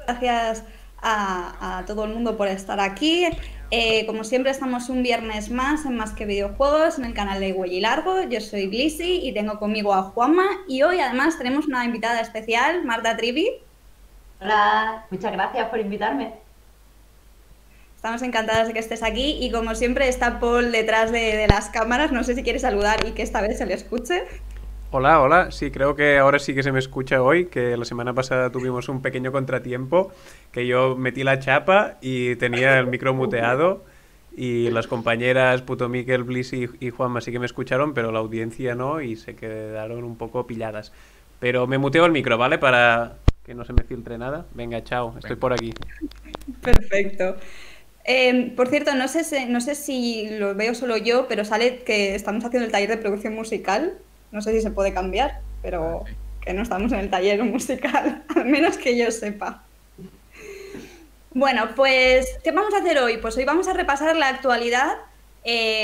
gracias a todo el mundo por estar aquí. Como siempre, estamos un viernes más en Más que Videojuegos, en el canal de Huella y Largo. Yo soy Blissy y tengo conmigo a Juanma. Y hoy además tenemos una invitada especial, Marta Trivi. Hola, muchas gracias por invitarme. Estamos encantadas de que estés aquí y como siempre está Paul detrás de las cámaras. No sé si quieres saludar y que esta vez se le escuche. Hola, hola. Sí, creo que ahora sí que se me escucha hoy, que la semana pasada tuvimos un pequeño contratiempo, que yo metí la chapa y tenía el micro muteado y las compañeras Puto Miquel, Bliss y Juanma sí que me escucharon, pero la audiencia no y se quedaron un poco pilladas. Pero me muteo el micro, ¿vale? Para que no se me filtre nada. Venga, chao, estoy por aquí. Perfecto. Por cierto, no sé si lo veo solo yo, pero sale que estamos haciendo el taller de producción musical. No sé si se puede cambiar, Ah, pero sí. que no estamos en el taller musical, al menos que yo sepa. Bueno, pues, ¿qué vamos a hacer hoy? Pues hoy vamos a repasar la actualidad,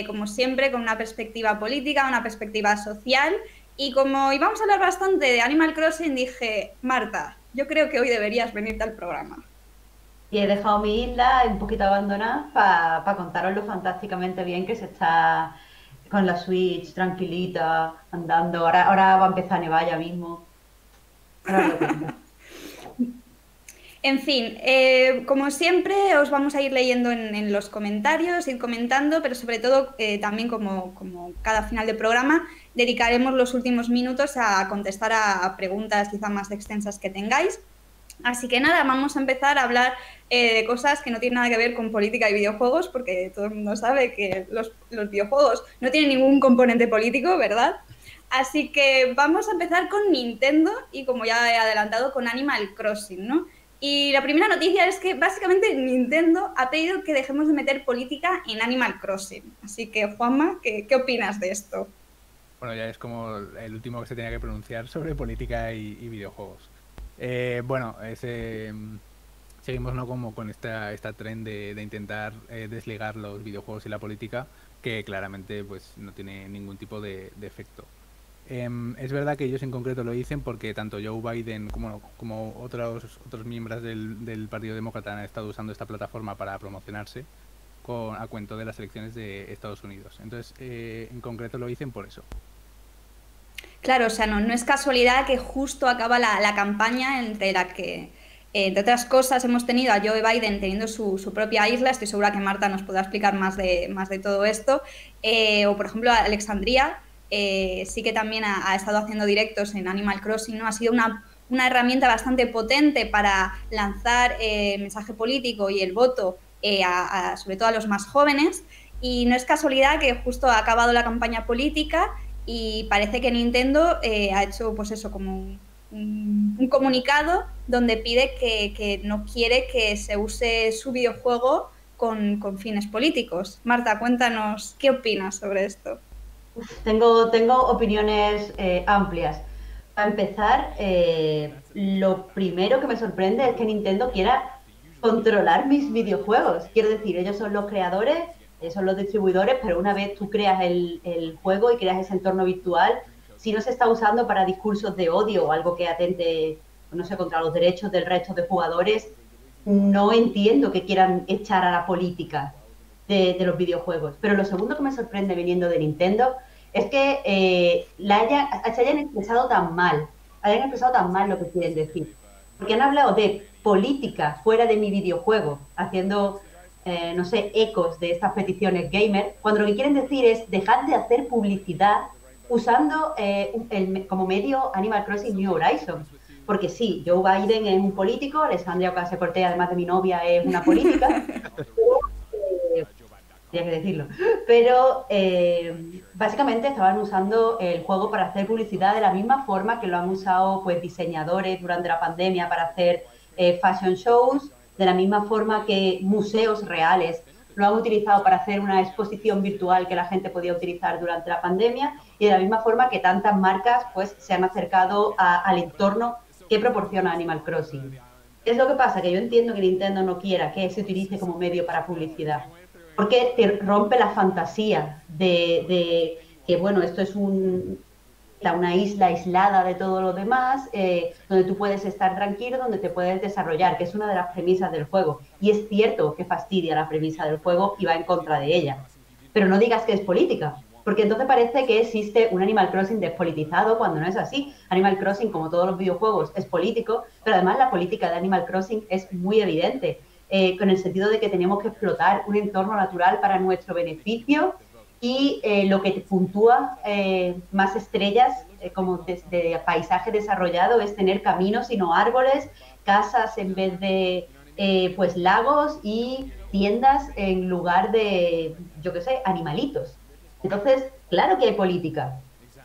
como siempre, con una perspectiva política, una perspectiva social. Y como íbamos a hablar bastante de Animal Crossing, dije, Marta, yo creo que hoy deberías venirte al programa. Y he dejado mi isla un poquito abandonada para contaros lo fantásticamente bien que se está con la Switch, tranquilita, andando. Ahora va a empezar a nevar ya mismo. Ahora os lo cuento. En fin, como siempre, os vamos a ir leyendo en los comentarios, ir comentando, pero sobre todo, también como cada final de programa, dedicaremos los últimos minutos a contestar a preguntas quizá más extensas que tengáis. Así que nada, vamos a empezar a hablar de cosas que no tienen nada que ver con política y videojuegos, porque todo el mundo sabe que los videojuegos no tienen ningún componente político, ¿verdad? Así que vamos a empezar con Nintendo y, como ya he adelantado, con Animal Crossing, ¿no? Y la primera noticia es que básicamente Nintendo ha pedido que dejemos de meter política en Animal Crossing. Así que, Juanma, ¿qué opinas de esto? Bueno, ya es como el último que se tenía que pronunciar sobre política y videojuegos. Bueno, seguimos, ¿no?, como con esta tren de intentar desligar los videojuegos y la política, que claramente pues no tiene ningún tipo de efecto. Es verdad que ellos en concreto lo dicen porque tanto Joe Biden como otros miembros del Partido Demócrata han estado usando esta plataforma para promocionarse a cuento de las elecciones de Estados Unidos. Entonces, en concreto lo dicen por eso. Claro, o sea, no es casualidad que justo acaba la campaña entre la que, entre otras cosas, hemos tenido a Joe Biden teniendo su propia isla. Estoy segura que Marta nos podrá explicar más de todo esto. O, por ejemplo, Alexandria sí que también ha estado haciendo directos en Animal Crossing, ¿no? Ha sido una herramienta bastante potente para lanzar mensaje político y el voto, sobre todo a los más jóvenes. Y no es casualidad que justo ha acabado la campaña política y parece que Nintendo ha hecho, pues eso, como un comunicado donde pide que no quiere que se use su videojuego con fines políticos. Marta, cuéntanos, ¿qué opinas sobre esto? Tengo opiniones amplias. Para empezar, lo primero que me sorprende es que Nintendo quiera controlar mis videojuegos. Quiero decir, ellos son los creadores, son los distribuidores, pero una vez tú creas el juego y creas ese entorno virtual, si no se está usando para discursos de odio o algo que atente, no sé, contra los derechos del resto de jugadores, no entiendo que quieran echar a la política de los videojuegos. Pero lo segundo que me sorprende viniendo de Nintendo es que se hayan expresado tan mal lo que quieren decir. Porque han hablado de política fuera de mi videojuego, haciendo, no sé, ecos de estas peticiones gamer, cuando lo que quieren decir es dejar de hacer publicidad usando como medio Animal Crossing New Horizons. Porque sí, Joe Biden es un político, Alessandria Ocasio-Cortez, además de mi novia, es una política, eh, tenía que decirlo. Pero básicamente estaban usando el juego para hacer publicidad de la misma forma que lo han usado pues diseñadores durante la pandemia para hacer fashion shows, de la misma forma que museos reales lo han utilizado para hacer una exposición virtual que la gente podía utilizar durante la pandemia y de la misma forma que tantas marcas pues se han acercado al entorno que proporciona Animal Crossing. Es lo que pasa, que yo entiendo que Nintendo no quiera que se utilice como medio para publicidad, porque te rompe la fantasía de que, bueno, esto es una isla aislada de todo lo demás, donde tú puedes estar tranquilo, donde te puedes desarrollar, que es una de las premisas del juego. Y es cierto que fastidia la premisa del juego y va en contra de ella. Pero no digas que es política, porque entonces parece que existe un Animal Crossing despolitizado cuando no es así. Animal Crossing, como todos los videojuegos, es político, pero además la política de Animal Crossing es muy evidente, con el sentido de que tenemos que explotar un entorno natural para nuestro beneficio y lo que puntúa más estrellas como de paisaje desarrollado es tener caminos y no árboles, casas en vez de pues lagos y tiendas en lugar de, yo qué sé, animalitos. Entonces, claro que hay política,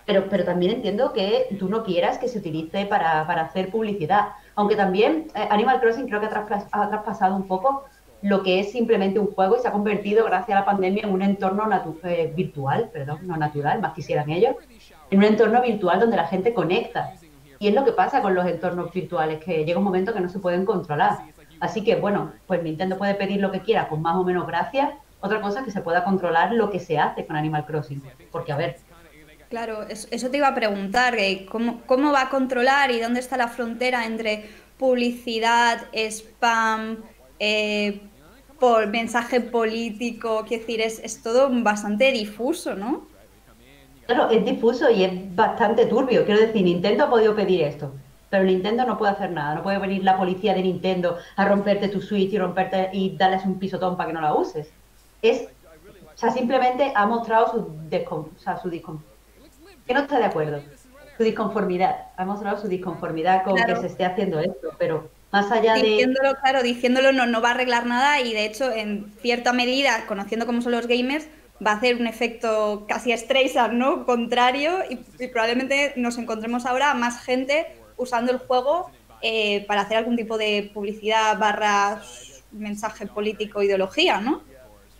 pero también entiendo que tú no quieras que se utilice para hacer publicidad. Aunque también Animal Crossing creo que ha traspasado un poco lo que es simplemente un juego y se ha convertido, gracias a la pandemia, en un entorno virtual, perdón, no natural, más quisieran ellos, en un entorno virtual donde la gente conecta. Y es lo que pasa con los entornos virtuales, que llega un momento que no se pueden controlar. Así que, bueno, pues Nintendo puede pedir lo que quiera con más o menos gracia. Otra cosa es que se pueda controlar lo que se hace con Animal Crossing. Porque, a ver, Claro, eso te iba a preguntar, ¿cómo va a controlar y dónde está la frontera entre publicidad, spam, eh, por mensaje político? Quiero decir, es todo bastante difuso, ¿no? claro, es difuso y es bastante turbio. Quiero decir, Nintendo ha podido pedir esto, pero Nintendo no puede hacer nada. No puede venir la policía de Nintendo a romperte tu Switch y romperte y darles un pisotón para que no la uses. O sea, simplemente ha mostrado que no está de acuerdo, su disconformidad. Ha mostrado su disconformidad con que se Claro, esté haciendo esto, pero más allá de diciéndolo, claro, diciéndolo no va a arreglar nada y de hecho, en cierta medida, conociendo cómo son los gamers, va a hacer un efecto casi Streisand, ¿no? Contrario y probablemente nos encontremos ahora a más gente usando el juego para hacer algún tipo de publicidad barra mensaje político, ideología, ¿no?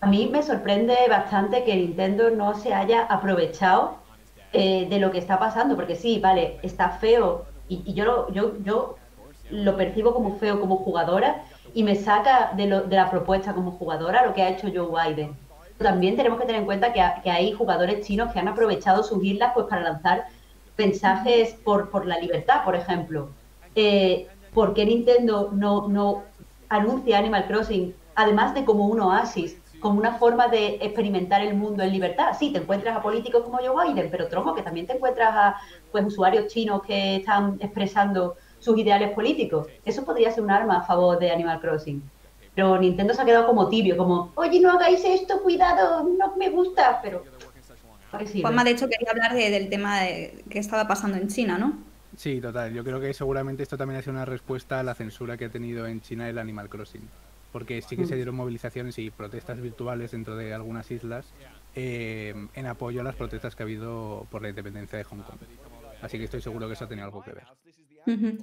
a mí me sorprende bastante que Nintendo no se haya aprovechado de lo que está pasando, porque sí, vale, está feo y yo lo percibo como feo como jugadora y me saca de la propuesta como jugadora lo que ha hecho Joe Biden. También tenemos que tener en cuenta que hay jugadores chinos que han aprovechado sus islas pues, para lanzar mensajes por la libertad, por ejemplo. ¿Por qué Nintendo no anuncia Animal Crossing, además de como un oasis, como una forma de experimentar el mundo en libertad? Sí, te encuentras a políticos como Joe Biden, pero tronco, que también te encuentras a pues, usuarios chinos que están expresando sus ideales políticos. Eso podría ser un arma a favor de Animal Crossing. Pero Nintendo se ha quedado como tibio, como, oye, no hagáis esto, cuidado, no me gusta, pero ¿para qué Juanma, sirve? de hecho, quería hablar del tema de que estaba pasando en China, ¿no? Sí, total. Yo creo que seguramente esto también ha sido una respuesta a la censura que ha tenido en China el Animal Crossing. Porque sí que se dieron movilizaciones y protestas virtuales dentro de algunas islas en apoyo a las protestas que ha habido por la independencia de Hong Kong. Así que estoy seguro que eso ha tenido algo que ver. Ujú.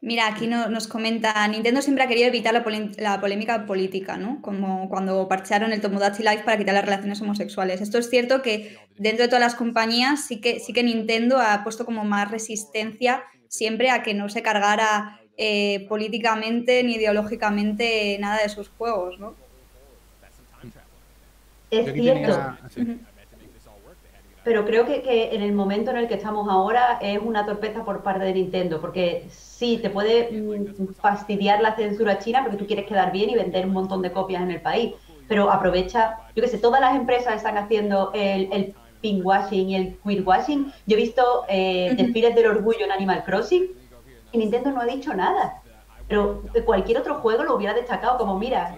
Mira, aquí nos comenta, Nintendo siempre ha querido evitar la polémica política, ¿no? Como cuando parchearon el Tomodachi Life para quitar las relaciones homosexuales. Esto es cierto que dentro de todas las compañías sí que Nintendo ha puesto como más resistencia siempre a que no se cargara políticamente ni ideológicamente nada de sus juegos, ¿no? Yo Es aquí cierto, tenía... sí. Ujú. pero creo que en el momento en el que estamos ahora es una torpeza por parte de Nintendo, porque sí, te puede fastidiar la censura china porque tú quieres quedar bien y vender un montón de copias en el país, pero aprovecha, yo qué sé, todas las empresas están haciendo el pinkwashing y el queerwashing. Yo he visto Ujú. desfiles del orgullo en Animal Crossing y Nintendo no ha dicho nada. Pero cualquier otro juego lo hubiera destacado como, mira,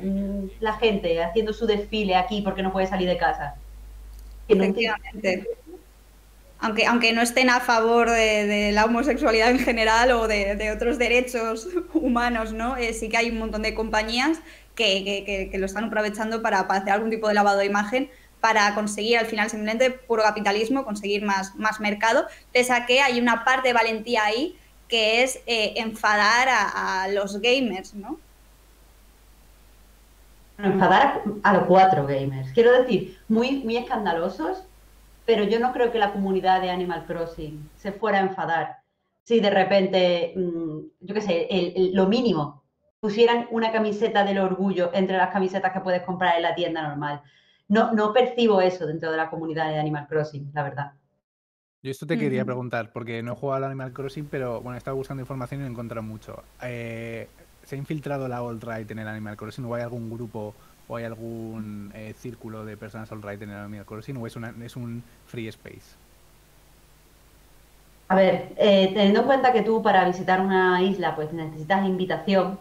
la gente haciendo su desfile aquí porque no puede salir de casa. Que no entiendo. Efectivamente. Aunque no estén a favor de la homosexualidad en general o de otros derechos humanos, ¿no? Sí que hay un montón de compañías que lo están aprovechando para hacer algún tipo de lavado de imagen para conseguir al final simplemente puro capitalismo, conseguir más mercado, pese a que hay una parte de valentía ahí que es enfadar a los gamers, ¿no? Enfadar a los cuatro gamers. Quiero decir, muy escandalosos, pero yo no creo que la comunidad de Animal Crossing se fuera a enfadar si de repente, yo qué sé, lo mínimo, pusieran una camiseta del orgullo entre las camisetas que puedes comprar en la tienda normal. No percibo eso dentro de la comunidad de Animal Crossing, la verdad. Yo esto te quería preguntar, porque no he jugado al Animal Crossing, pero bueno, he estado buscando información y no he encontrado mucho. ¿Se ha infiltrado la alt-right en el Animal Crossing? ¿O hay algún grupo o hay algún círculo de personas alt-right en el Animal Crossing? ¿O es un free space? A ver, teniendo en cuenta que tú para visitar una isla pues necesitas invitación,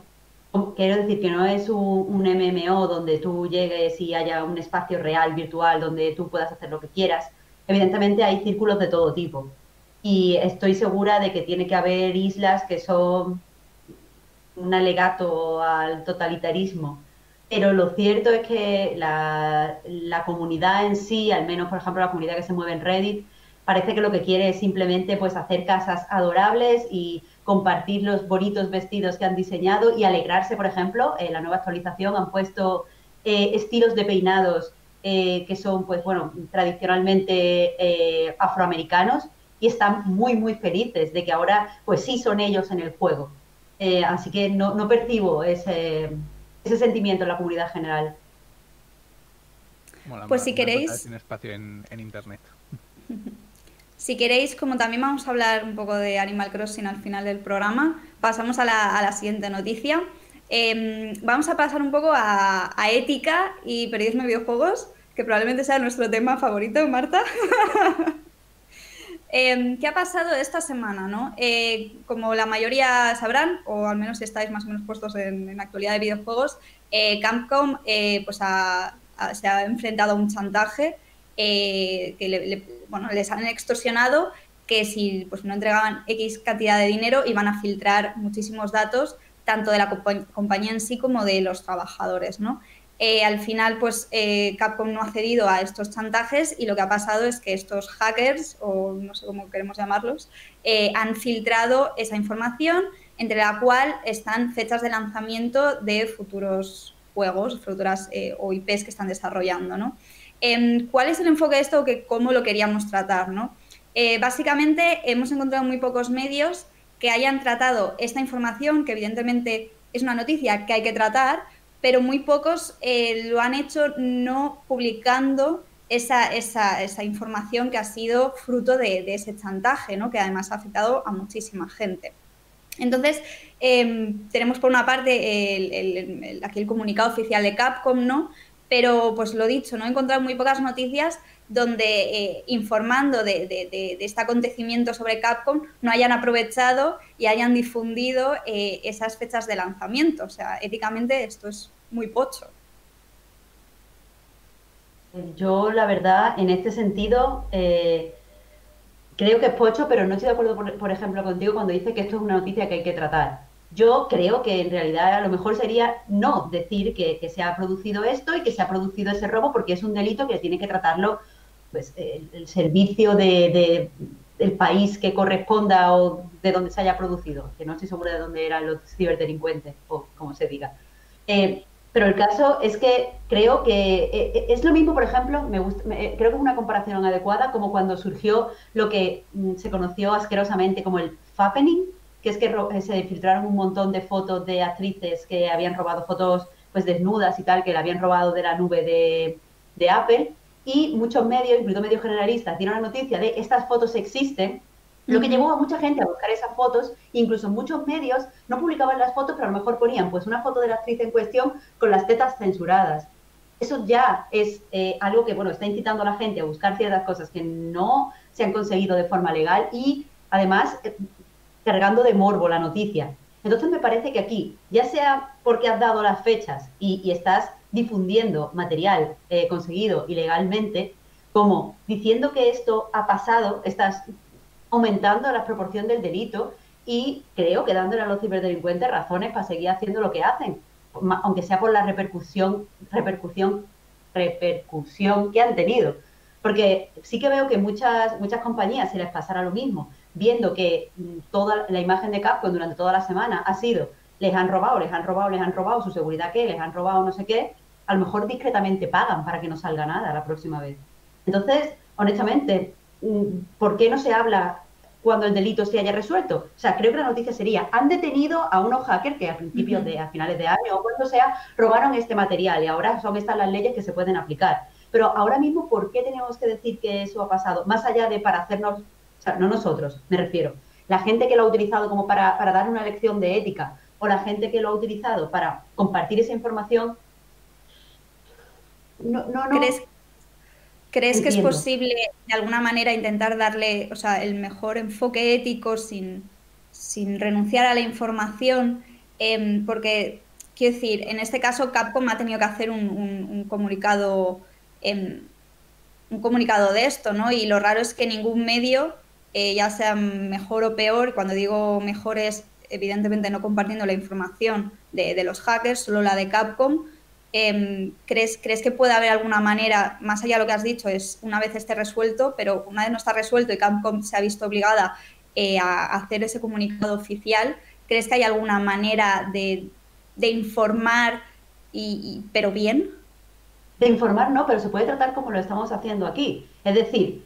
quiero decir que no es un MMO donde tú llegues y haya un espacio real, virtual, donde tú puedas hacer lo que quieras. Evidentemente hay círculos de todo tipo y estoy segura de que tiene que haber islas que son un alegato al totalitarismo. Pero lo cierto es que la comunidad en sí, al menos por ejemplo la comunidad que se mueve en Reddit, parece que lo que quiere es simplemente pues hacer casas adorables y compartir los bonitos vestidos que han diseñado y alegrarse, por ejemplo, en la nueva actualización han puesto estilos de peinados que son pues bueno tradicionalmente afroamericanos y están muy muy felices de que ahora pues sí son ellos en el juego. Así que no percibo ese sentimiento en la comunidad general. Mola, Pues mola. si Una cosa queréis, sin espacio en internet. si queréis, como también vamos a hablar un poco de Animal Crossing al final del programa, pasamos a la siguiente noticia. Vamos a pasar un poco a ética y periodismo de videojuegos, que probablemente sea nuestro tema favorito, Marta. ¿Qué ha pasado esta semana? ¿No? Como la mayoría sabrán, o al menos si estáis más o menos puestos en actualidad de videojuegos, Capcom pues se ha enfrentado a un chantaje que bueno, les han extorsionado que si pues, no entregaban X cantidad de dinero iban a filtrar muchísimos datos, tanto de la compañía en sí como de los trabajadores, ¿no? Al final, pues Capcom no ha cedido a estos chantajes y lo que ha pasado es que estos hackers, o no sé cómo queremos llamarlos, han filtrado esa información, entre la cual están fechas de lanzamiento de futuros juegos, futuras o IPs que están desarrollando, ¿no? ¿Cuál es el enfoque de esto o cómo lo queríamos tratar, ¿no? Básicamente hemos encontrado muy pocos medios que hayan tratado esta información, que evidentemente es una noticia que hay que tratar, pero muy pocos lo han hecho no publicando esa información que ha sido fruto de ese chantaje, ¿no? Que además ha afectado a muchísima gente. Entonces, tenemos por una parte aquí el comunicado oficial de Capcom, ¿no? Pero, pues lo dicho, no he encontrado muy pocas noticias donde informando de este acontecimiento sobre Capcom no hayan aprovechado y hayan difundido esas fechas de lanzamiento. O sea, éticamente esto es muy pocho. Yo, la verdad, en este sentido, creo que es pocho, pero no estoy de acuerdo, por ejemplo, contigo cuando dice que esto es una noticia que hay que tratar. Yo creo que en realidad a lo mejor sería no decir que se ha producido esto y que se ha producido ese robo porque es un delito que tiene que tratarlo pues, el servicio del país que corresponda o de donde se haya producido, que no estoy segura de dónde eran los ciberdelincuentes o como se diga. Pero el caso es que creo que es lo mismo, por ejemplo, creo que es una comparación adecuada como cuando surgió lo que se conoció asquerosamente como el fappening, que es que se filtraron un montón de fotos de actrices que habían robado fotos pues desnudas y tal, que le habían robado de la nube de Apple, y muchos medios, incluidos medios generalistas, dieron la noticia de estas fotos existen, lo que llevó a mucha gente a buscar esas fotos, incluso muchos medios no publicaban las fotos, pero a lo mejor ponían pues una foto de la actriz en cuestión con las tetas censuradas. Eso ya es algo que bueno está incitando a la gente a buscar ciertas cosas que no se han conseguido de forma legal y además cargando de morbo la noticia. Entonces me parece que aquí, ya sea porque has dado las fechas y estás difundiendo material conseguido ilegalmente, como diciendo que esto ha pasado, estás aumentando la proporción del delito y creo que dándole a los ciberdelincuentes razones para seguir haciendo lo que hacen, aunque sea por la repercusión que han tenido. Porque sí que veo que muchas compañías se les pasará lo mismo, viendo que toda la imagen de Capcom durante toda la semana ha sido les han robado su seguridad les han robado no sé qué, a lo mejor discretamente pagan para que no salga nada la próxima vez. Entonces, honestamente, ¿por qué no se habla cuando el delito se haya resuelto? O sea, creo que la noticia sería, han detenido a unos hackers que a finales de año o cuando sea, robaron este material y ahora son estas las leyes que se pueden aplicar. Pero ahora mismo, ¿por qué tenemos que decir que eso ha pasado? Más allá de para hacernos o sea, no nosotros, me refiero, la gente que lo ha utilizado como para dar una lección de ética o la gente que lo ha utilizado para compartir esa información, no ¿Crees, crees que es entiendo. posible de alguna manera intentar darle, o sea, el mejor enfoque ético sin renunciar a la información? Porque, quiero decir, en este caso Capcom ha tenido que hacer un comunicado, em, un comunicado de esto, ¿no? Y lo raro es que ningún medio, ya sea mejor o peor, cuando digo mejor es evidentemente no compartiendo la información de los hackers, solo la de Capcom. ¿Crees que puede haber alguna manera, más allá de lo que has dicho, es una vez esté resuelto, pero una vez no está resuelto y Capcom se ha visto obligada a hacer ese comunicado oficial, ¿crees que hay alguna manera de informar, pero bien? De informar no, pero se puede tratar como lo estamos haciendo aquí. Es decir,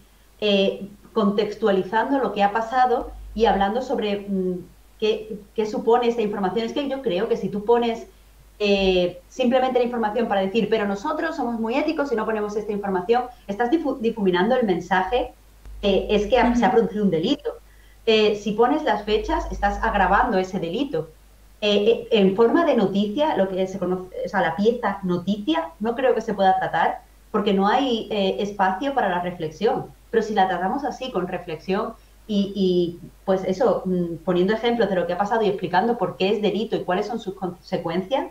contextualizando lo que ha pasado y hablando sobre qué supone esta información. Es que yo creo que si tú pones simplemente la información para decir, pero nosotros somos muy éticos y no ponemos esta información, estás difuminando el mensaje, es que se ha producido un delito. Si pones las fechas, estás agravando ese delito. En forma de noticia, lo que se conoce, o sea, la pieza noticia, no creo que se pueda tratar porque no hay espacio para la reflexión. Pero si la tratamos así, con reflexión pues eso, poniendo ejemplos de lo que ha pasado y explicando por qué es delito y cuáles son sus consecuencias,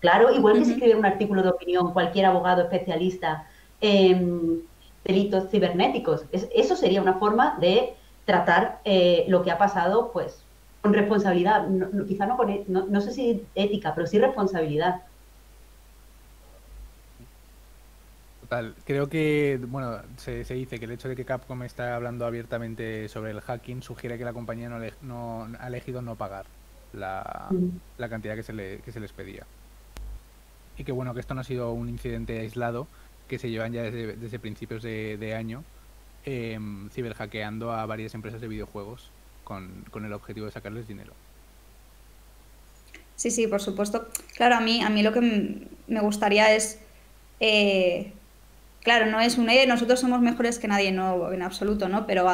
claro, igual que si escribe un artículo de opinión cualquier abogado especialista en delitos cibernéticos, eso sería una forma de tratar lo que ha pasado, pues con responsabilidad, quizá no, no sé si ética, pero sí responsabilidad. Total, creo que, bueno, se dice que el hecho de que Capcom está hablando abiertamente sobre el hacking sugiere que la compañía no ha elegido no pagar la cantidad que se les pedía. Y que bueno, que esto no ha sido un incidente aislado, que se llevan ya desde principios de año ciberhackeando a varias empresas de videojuegos con el objetivo de sacarles dinero. Sí, sí, por supuesto. Claro, a mí lo que me gustaría es, eh, claro, no es nosotros somos mejores que nadie, no, en absoluto, ¿no? Pero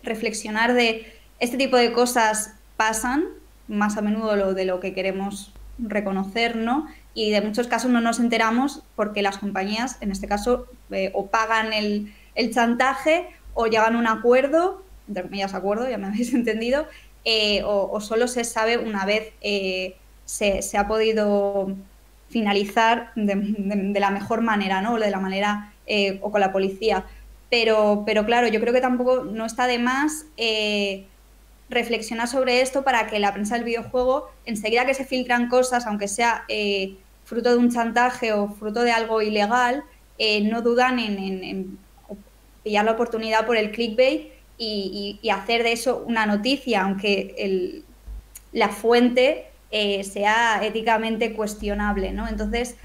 reflexionar de este tipo de cosas pasan más a menudo de lo que queremos reconocer, ¿no? Y de muchos casos no nos enteramos porque las compañías, en este caso, o pagan el chantaje o llegan a un acuerdo, entre comillas acuerdo, ya me habéis entendido, o solo se sabe una vez se ha podido finalizar de la mejor manera, ¿no? De la manera o con la policía. Pero claro, yo creo que tampoco no está de más reflexionar sobre esto para que la prensa del videojuego, enseguida que se filtran cosas, aunque sea fruto de un chantaje o fruto de algo ilegal, no dudan en pillar la oportunidad por el clickbait y hacer de eso una noticia, aunque la fuente sea éticamente cuestionable, ¿no? Entonces,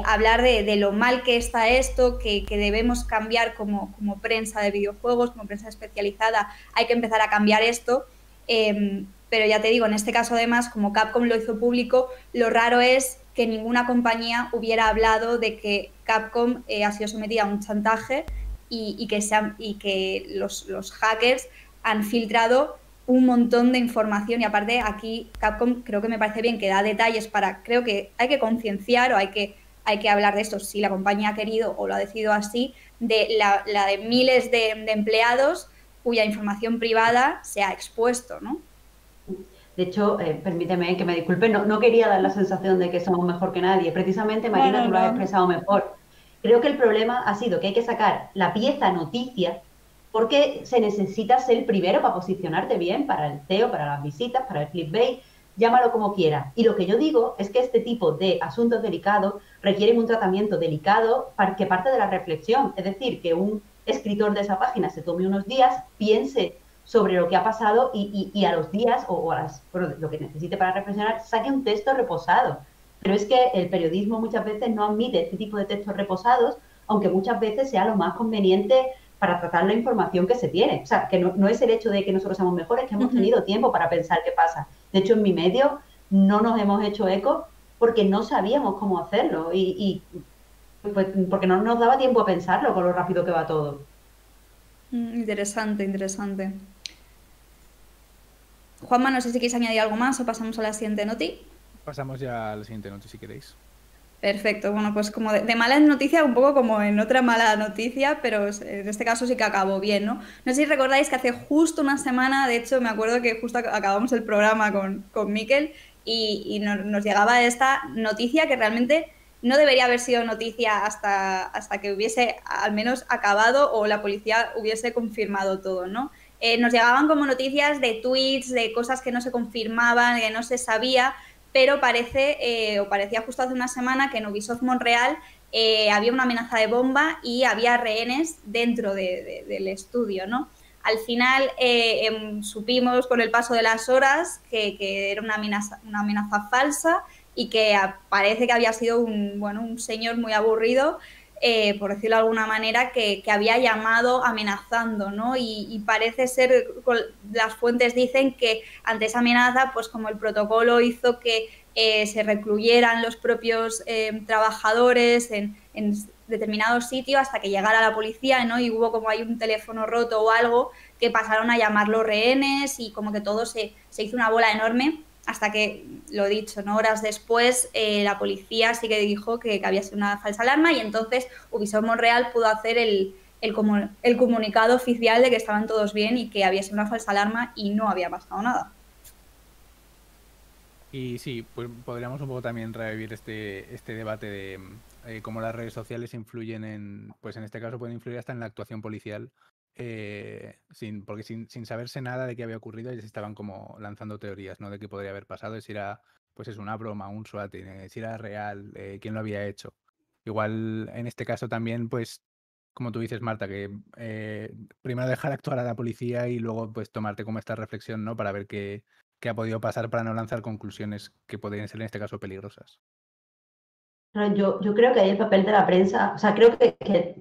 hablar de lo mal que está esto, que debemos cambiar como prensa de videojuegos, como prensa especializada, hay que empezar a cambiar esto. Pero ya te digo, en este caso además, como Capcom lo hizo público, lo raro es que ninguna compañía hubiera hablado de que Capcom ha sido sometida a un chantaje y que los hackers han filtrado un montón de información y aparte aquí Capcom creo que me parece bien que da detalles creo que hay que concienciar o hay que hablar de esto si la compañía ha querido o lo ha decidido así, de la de miles de empleados cuya información privada se ha expuesto, ¿no? De hecho, permíteme que me disculpe, no quería dar la sensación de que somos mejor que nadie. Precisamente, Marina, tú lo has expresado mejor. Creo que el problema ha sido que hay que sacar la pieza noticia porque se necesita ser el primero para posicionarte bien, para el SEO, para las visitas, para el clickbait, llámalo como quieras. Y lo que yo digo es que este tipo de asuntos delicados requieren un tratamiento delicado que parte de la reflexión. Es decir, que un escritor de esa página se tome unos días, piense sobre lo que ha pasado y a los días lo que necesite para reflexionar, saque un texto reposado. Pero es que el periodismo muchas veces no admite este tipo de textos reposados, aunque muchas veces sea lo más conveniente para tratar la información que se tiene. O sea, que no es el hecho de que nosotros seamos mejores, que hemos tenido tiempo para pensar qué pasa. De hecho, en mi medio no nos hemos hecho eco porque no sabíamos cómo hacerlo y pues, porque no nos daba tiempo a pensarlo con lo rápido que va todo. Interesante, interesante. Juanma, no sé si quieres añadir algo más o pasamos a la siguiente noti. Pasamos ya a la siguiente noti si queréis. Perfecto, bueno, pues como de mala noticia, un poco como en otra mala noticia, pero en este caso sí que acabó bien, ¿no? No sé si recordáis que hace justo una semana, de hecho me acuerdo que justo acabamos el programa con Miquel y nos llegaba esta noticia que realmente no debería haber sido noticia hasta que hubiese al menos acabado o la policía hubiese confirmado todo, ¿no? Nos llegaban como noticias de tweets, de cosas que no se confirmaban, que no se sabía, pero parece, o parecía justo hace una semana, que en Ubisoft Montreal había una amenaza de bomba y había rehenes dentro del estudio, ¿no? Al final supimos con el paso de las horas que era una amenaza falsa y que parece que había sido un señor muy aburrido, por decirlo de alguna manera, que había llamado amenazando, ¿no? Y parece ser, las fuentes dicen que ante esa amenaza, pues como el protocolo hizo que se recluyeran los propios trabajadores en determinados sitios hasta que llegara la policía, ¿no? Y hubo como hay un teléfono roto o algo que pasaron a llamarlo rehenes y como que todo se hizo una bola enorme hasta que, lo dicho, ¿no? Horas después la policía sí que dijo que había sido una falsa alarma y entonces Ubisoft Montreal pudo hacer el comunicado oficial de que estaban todos bien y que había sido una falsa alarma y no había pasado nada. Y sí, pues podríamos un poco también revivir este debate de cómo las redes sociales influyen pues en este caso pueden influir hasta en la actuación policial, porque sin saberse nada de qué había ocurrido, ya se estaban como lanzando teorías, ¿no? De qué podría haber pasado, si era, pues es una broma, un SWAT, si era real, quién lo había hecho. Igual en este caso también, pues, como tú dices, Marta, que primero dejar actuar a la policía y luego pues tomarte como esta reflexión, ¿no? Para ver qué ha podido pasar para no lanzar conclusiones que podrían ser en este caso peligrosas. Yo creo que ahí el papel de la prensa, o sea, creo que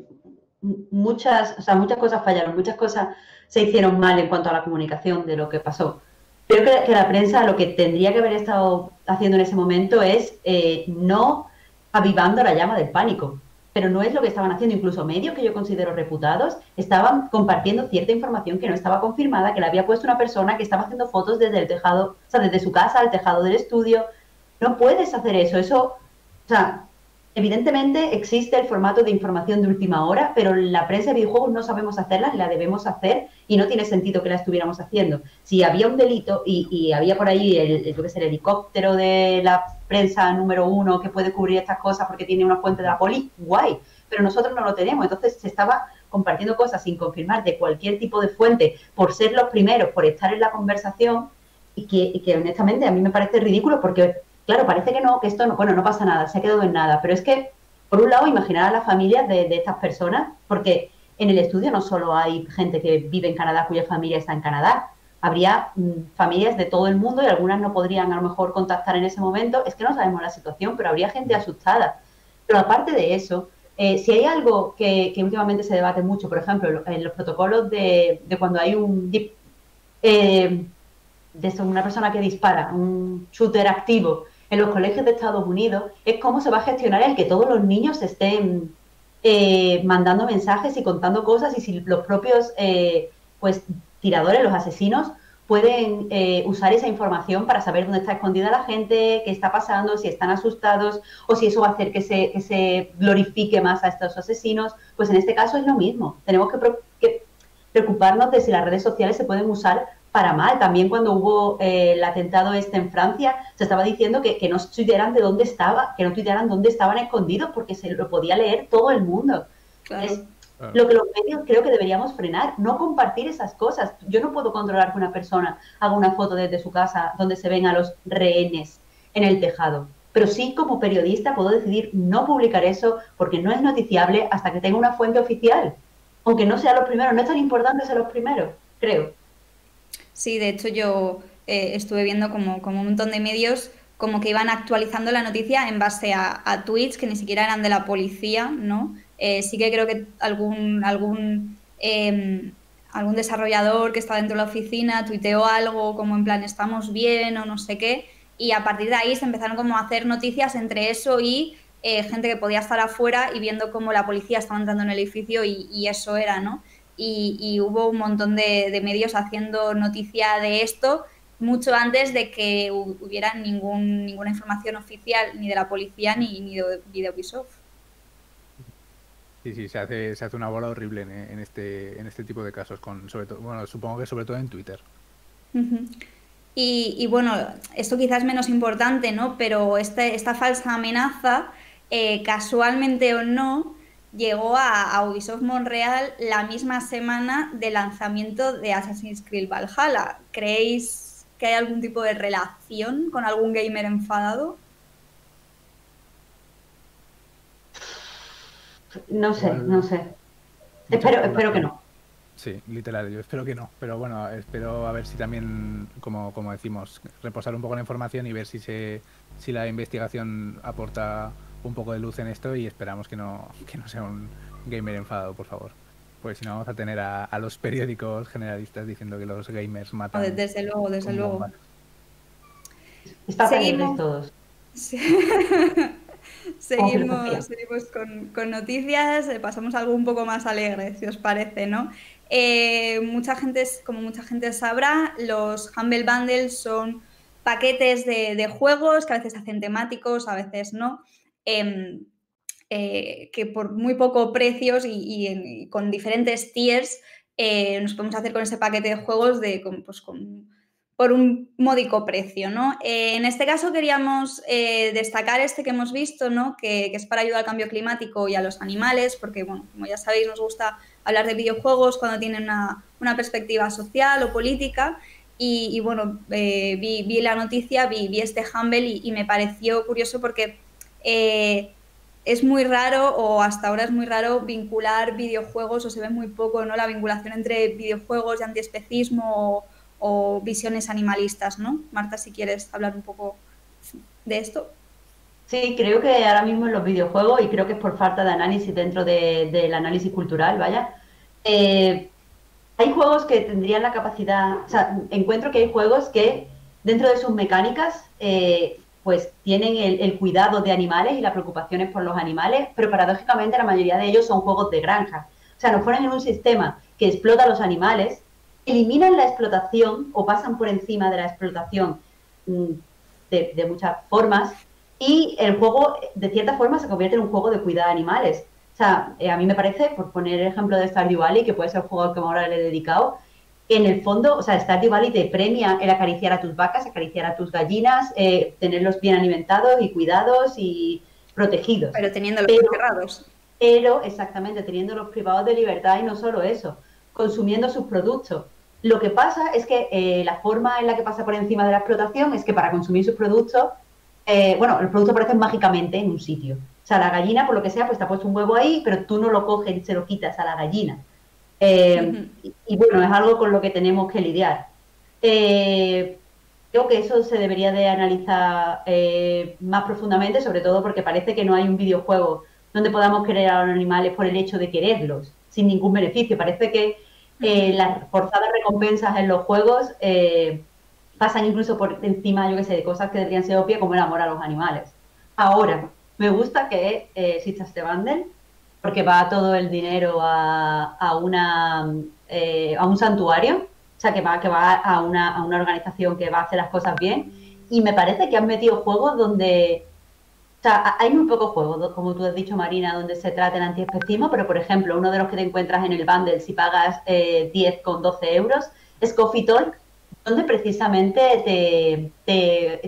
muchas cosas fallaron, muchas cosas se hicieron mal en cuanto a la comunicación de lo que pasó. Creo que la prensa lo que tendría que haber estado haciendo en ese momento es no avivando la llama del pánico, pero no es lo que estaban haciendo. Incluso medios que yo considero reputados estaban compartiendo cierta información que no estaba confirmada, que le había puesto una persona que estaba haciendo fotos desde el tejado, o sea, desde su casa al tejado del estudio. No puedes hacer eso, o sea, evidentemente existe el formato de información de última hora, pero la prensa de videojuegos no sabemos hacerla, la debemos hacer y no tiene sentido que la estuviéramos haciendo. Si había un delito y había por ahí el helicóptero de la prensa número 1 que puede cubrir estas cosas porque tiene una fuente de la poli, guay, pero nosotros no lo tenemos. Entonces se estaba compartiendo cosas sin confirmar de cualquier tipo de fuente por ser los primeros, por estar en la conversación y que honestamente a mí me parece ridículo porque claro, parece que no, que esto no, bueno, no pasa nada, se ha quedado en nada, pero es que, por un lado, imaginar a las familias de estas personas, porque en el estudio no solo hay gente que vive en Canadá cuya familia está en Canadá, habría familias de todo el mundo y algunas no podrían a lo mejor contactar en ese momento, es que no sabemos la situación, pero habría gente asustada. Pero aparte de eso, si hay algo que últimamente se debate mucho, por ejemplo, en los protocolos de cuando hay de una persona que dispara, un shooter activo, en los colegios de Estados Unidos, es cómo se va a gestionar el que todos los niños estén mandando mensajes y contando cosas y si los propios pues tiradores, los asesinos, pueden usar esa información para saber dónde está escondida la gente, qué está pasando, si están asustados o si eso va a hacer que se glorifique más a estos asesinos. Pues en este caso es lo mismo. Tenemos que preocuparnos de si las redes sociales se pueden usar para mal. También cuando hubo el atentado en Francia, se estaba diciendo que no tuitearan de dónde estaba, que no tuitearan dónde estaban escondidos, porque se lo podía leer todo el mundo. Claro. Es lo que los medios creo que deberíamos frenar, no compartir esas cosas. Yo no puedo controlar que una persona haga una foto desde su casa donde se ven a los rehenes en el tejado. Pero sí, como periodista, puedo decidir no publicar eso porque no es noticiable hasta que tenga una fuente oficial. Aunque no sea los primeros, no es tan importante ser los primeros, creo. Sí, de hecho yo estuve viendo como un montón de medios como que iban actualizando la noticia en base a tweets que ni siquiera eran de la policía, ¿no? Sí que creo que algún desarrollador que está dentro de la oficina tuiteó algo como en plan estamos bien o no sé qué, y a partir de ahí se empezaron como a hacer noticias entre eso y gente que podía estar afuera y viendo cómo la policía estaba entrando en el edificio y eso era, ¿no? y hubo un montón de medios haciendo noticia de esto mucho antes de que hubiera ninguna información oficial ni de la policía ni de Ubisoft. Sí, se hace una bola horrible en este tipo de casos, sobre todo, bueno, supongo que sobre todo en Twitter. Y bueno, esto quizás es menos importante, ¿no? Pero esta falsa amenaza, casualmente o no, llegó a Ubisoft Montreal la misma semana de lanzamiento de Assassin's Creed Valhalla. ¿Creéis que hay algún tipo de relación con algún gamer enfadado? No sé, Igual, no sé. Espero que no. Sí, literal, yo espero que no, pero bueno, espero a ver si también, como decimos, reposar un poco la información y ver si la investigación aporta un poco de luz en esto, y esperamos que no sea un gamer enfadado, por favor. Pues si no, vamos a tener a los periódicos generalistas diciendo que los gamers matan. Desde luego, desde con luego. bombas. Está pendientes Seguimos. todos. Sí. Como filosofía. Seguimos con noticias, pasamos a algo un poco más alegre, si os parece, ¿no? Como mucha gente sabrá, los Humble Bundles son paquetes de juegos que a veces hacen temáticos, a veces no, que por muy poco precios y con diferentes tiers nos podemos hacer con ese paquete de juegos por un módico precio, ¿no? En este caso queríamos destacar este que hemos visto, ¿no? Que es para ayudar al cambio climático y a los animales, porque, bueno, como ya sabéis, nos gusta hablar de videojuegos cuando tienen una perspectiva social o política. Y bueno, vi la noticia, vi este Humble y me pareció curioso porque es muy raro, o hasta ahora es muy raro, vincular videojuegos, o se ve muy poco, ¿no? La vinculación entre videojuegos y antiespecismo o visiones animalistas, ¿no? Marta, si quieres hablar un poco de esto. Sí, creo que ahora mismo en los videojuegos, y creo que es por falta de análisis dentro del análisis cultural, vaya, hay juegos que tendrían la capacidad, o sea, encuentro que hay juegos que dentro de sus mecánicas pues tienen el cuidado de animales y las preocupaciones por los animales, pero paradójicamente la mayoría de ellos son juegos de granja. O sea, nos ponen en un sistema que explota a los animales, eliminan la explotación o pasan por encima de la explotación de muchas formas, y el juego de cierta forma se convierte en un juego de cuidar animales. O sea, a mí me parece, por poner el ejemplo de Stardew Valley, que puede ser el juego al que ahora le he dedicado, en el fondo, o sea, Stardew Valley te premia el acariciar a tus vacas, acariciar a tus gallinas, tenerlos bien alimentados y cuidados y protegidos. Pero teniéndolos encerrados. Pero, exactamente, teniéndolos privados de libertad, y no solo eso, consumiendo sus productos. Lo que pasa es que la forma en la que pasa por encima de la explotación es que para consumir sus productos, los productos aparecen mágicamente en un sitio. O sea, la gallina, por lo que sea, pues te ha puesto un huevo ahí, pero tú no lo coges y se lo quitas a la gallina. Y bueno, es algo con lo que tenemos que lidiar. Creo que eso se debería de analizar más profundamente, sobre todo porque parece que no hay un videojuego donde podamos querer a los animales por el hecho de quererlos, sin ningún beneficio. Parece que las forzadas recompensas en los juegos pasan incluso por encima, yo qué sé, de cosas que deberían ser obvias, como el amor a los animales. Ahora, me gusta que exista este bundle, porque va todo el dinero a un santuario, o sea, que va a una organización que va a hacer las cosas bien, y me parece que han metido juegos donde... O sea, hay muy pocos juegos, como tú has dicho, Marina, donde se trata el antiespecismo, pero, por ejemplo, uno de los que te encuentras en el bundle, si pagas 10 con 12 euros, es Coffee Talk, donde precisamente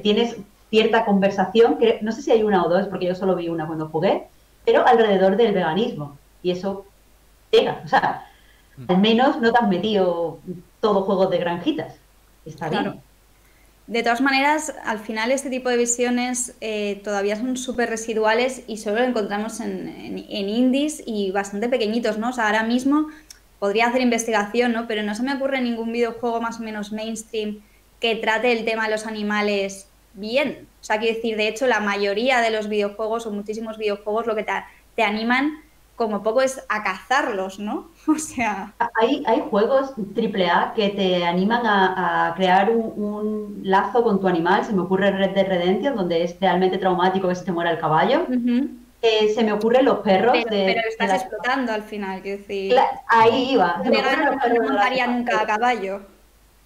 tienes cierta conversación, que no sé si hay una o dos, porque yo solo vi una cuando jugué, pero alrededor del veganismo. Y eso pega. O sea, al menos no te has metido todo juegos de granjitas. Está Claro. bien. De todas maneras, al final este tipo de visiones todavía son súper residuales y solo lo encontramos en indies y bastante pequeñitos, ¿no? O sea, ahora mismo podría hacer investigación, ¿no? Pero no se me ocurre ningún videojuego más o menos mainstream que trate el tema de los animales bien. O sea, quiero decir, de hecho, la mayoría de los videojuegos o muchísimos videojuegos lo que te animan como poco es a cazarlos, ¿no? O sea... Hay juegos AAA que te animan a crear un lazo con tu animal. Se me ocurre Red Dead Redemption, donde es realmente traumático que se te muera el caballo. se me ocurren los perros Pero lo estás explotando al final, quiero decir. Ahí iba. Vegana no montaría nunca a caballo.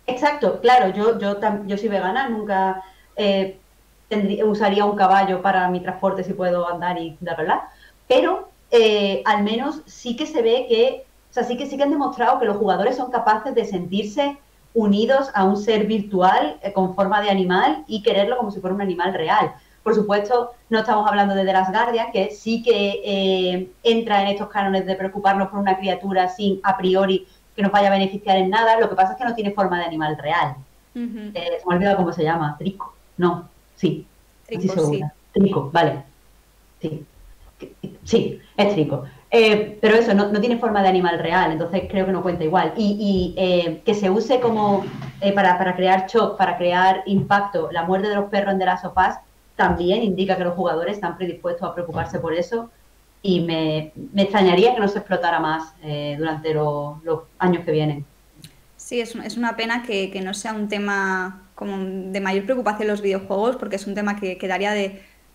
Exacto, claro, yo soy vegana, nunca usaría un caballo para mi transporte si puedo andar y bla, bla, bla. Pero al menos sí que se ve que, o sea, sí que han demostrado que los jugadores son capaces de sentirse unidos a un ser virtual con forma de animal y quererlo como si fuera un animal real. Por supuesto, no estamos hablando de The Last Guardian, que sí que entra en estos cánones de preocuparnos por una criatura sin a priori que nos vaya a beneficiar en nada. Lo que pasa es que no tiene forma de animal real. Se me ha olvidado cómo se llama. Trico. No, sí. Trico, sí, segura. Sí. Trico, vale. Sí, es Trico. Pero eso, no tiene forma de animal real, entonces creo que no cuenta igual. Y que se use como para crear shock, para crear impacto, la muerte de los perros en The Last of Us también indica que los jugadores están predispuestos a preocuparse por eso, y me extrañaría que no se explotara más durante los años que vienen. Sí, es una pena que no sea un tema como de mayor preocupación en los videojuegos, porque es un tema que daría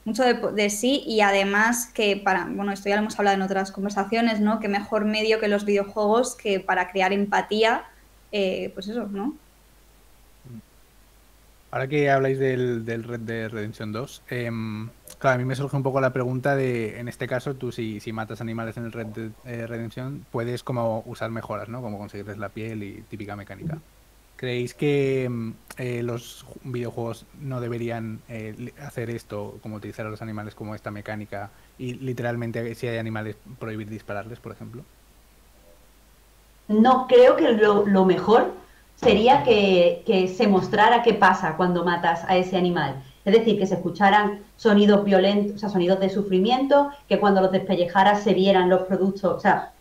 mucho de sí, y además que bueno, esto ya lo hemos hablado en otras conversaciones, ¿no? Que mejor medio que los videojuegos que para crear empatía, pues eso, ¿no? Ahora que habláis del Red Dead Redemption 2, claro, a mí me surge un poco la pregunta de, en este caso, tú si matas animales en el Red Dead Redemption, puedes como usar mejoras, ¿no? Como conseguirles la piel y típica mecánica. ¿Creéis que los videojuegos no deberían hacer esto, como utilizar a los animales como esta mecánica, y literalmente, si hay animales, prohibir dispararles, por ejemplo? No, creo que lo mejor sería que se mostrara qué pasa cuando matas a ese animal. Es decir, que se escucharan sonidos violentos, o sea, sonidos de sufrimiento, que cuando los despellejaras se vieran los productos, o sea,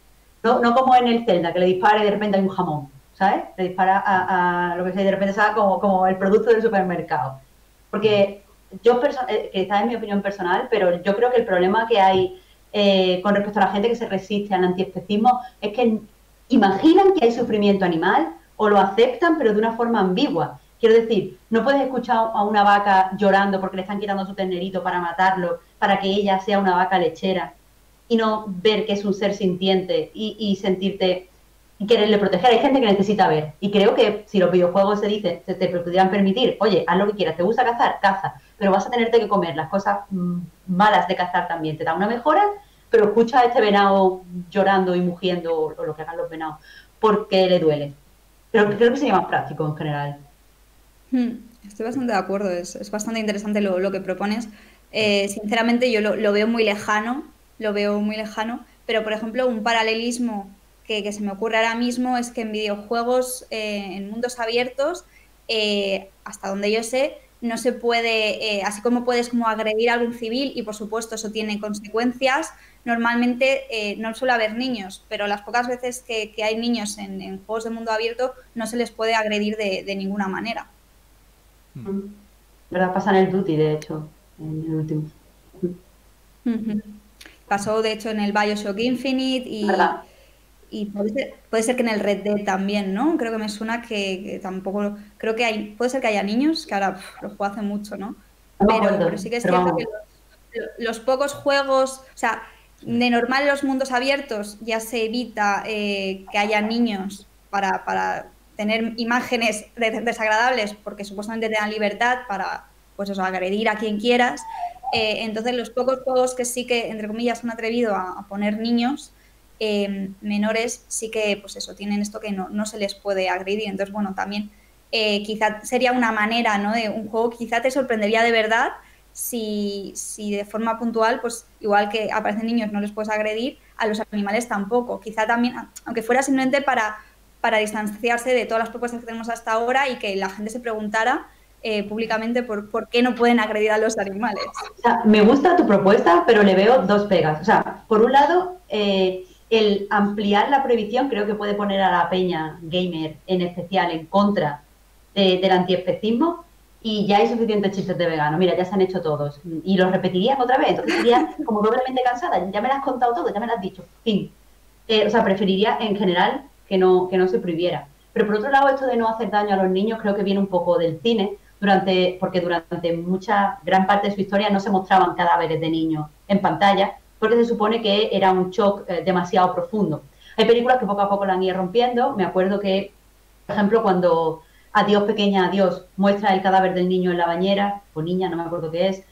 no como en el Zelda, que le dispara y de repente hay un jamón, ¿sabes? Le dispara a lo que sea y de repente sale como el producto del supermercado. Porque que esta es mi opinión personal, pero yo creo que el problema que hay con respecto a la gente que se resiste al antiespecismo es que imaginan que hay sufrimiento animal o lo aceptan, pero de una forma ambigua. Quiero decir, no puedes escuchar a una vaca llorando porque le están quitando su ternerito para matarlo, para que ella sea una vaca lechera, y no ver que es un ser sintiente y sentirte y quererle proteger. Hay gente que necesita ver, y creo que si los videojuegos te pudieran permitir, oye, haz lo que quieras, te gusta cazar, caza, pero vas a tenerte que comer las cosas malas de cazar también, te da una mejora, pero escucha a este venado llorando y mugiendo, o lo que hagan los venados, porque le duele. Pero creo que sería más práctico en general. Estoy bastante de acuerdo, es bastante interesante lo que propones. Sinceramente yo lo veo muy lejano, pero por ejemplo un paralelismo que se me ocurre ahora mismo es que en videojuegos, en mundos abiertos, hasta donde yo sé, no se puede, así como puedes como agredir a algún civil, y por supuesto eso tiene consecuencias, normalmente no suele haber niños, pero las pocas veces que hay niños en juegos de mundo abierto no se les puede agredir de ninguna manera. ¿Verdad? Pasa en el Duty, de hecho, en el último. Pasó, de hecho, en el BioShock Infinite y puede ser que en el Red Dead también, ¿no? Creo que me suena que tampoco... Creo que puede ser que haya niños, que ahora lo juego hace mucho, ¿no? Pero sí que es cierto que los pocos juegos... O sea, de normal en los mundos abiertos ya se evita que haya niños para tener imágenes desagradables, porque supuestamente te dan libertad para, pues eso, agredir a quien quieras. Entonces los pocos juegos que sí que, entre comillas, han atrevido a poner niños menores, sí que, pues eso, tienen esto que no se les puede agredir. Entonces, bueno, también quizá sería una manera, ¿no? De un juego, quizá te sorprendería de verdad si de forma puntual, pues igual que aparecen niños no les puedes agredir, a los animales tampoco. Quizá también, aunque fuera simplemente para distanciarse de todas las propuestas que tenemos hasta ahora y que la gente se preguntara públicamente por qué no pueden agredir a los animales. O sea, me gusta tu propuesta, pero le veo dos pegas. O sea, por un lado, el ampliar la prohibición creo que puede poner a la peña gamer en especial en contra del antiespecismo, y ya hay suficientes chistes de vegano. Mira, ya se han hecho todos y los repetirían otra vez, entonces sería como doblemente cansada. Ya me lo has contado todo, ya me lo has dicho. Fin. O sea, preferiría en general que no se prohibiera. Pero por otro lado, esto de no hacer daño a los niños creo que viene un poco del cine, porque durante gran parte de su historia no se mostraban cadáveres de niños en pantalla, porque se supone que era un shock demasiado profundo. Hay películas que poco a poco la han ido rompiendo. Me acuerdo que, por ejemplo, cuando Adiós pequeña adiós muestra el cadáver del niño en la bañera, o niña, no me acuerdo qué es,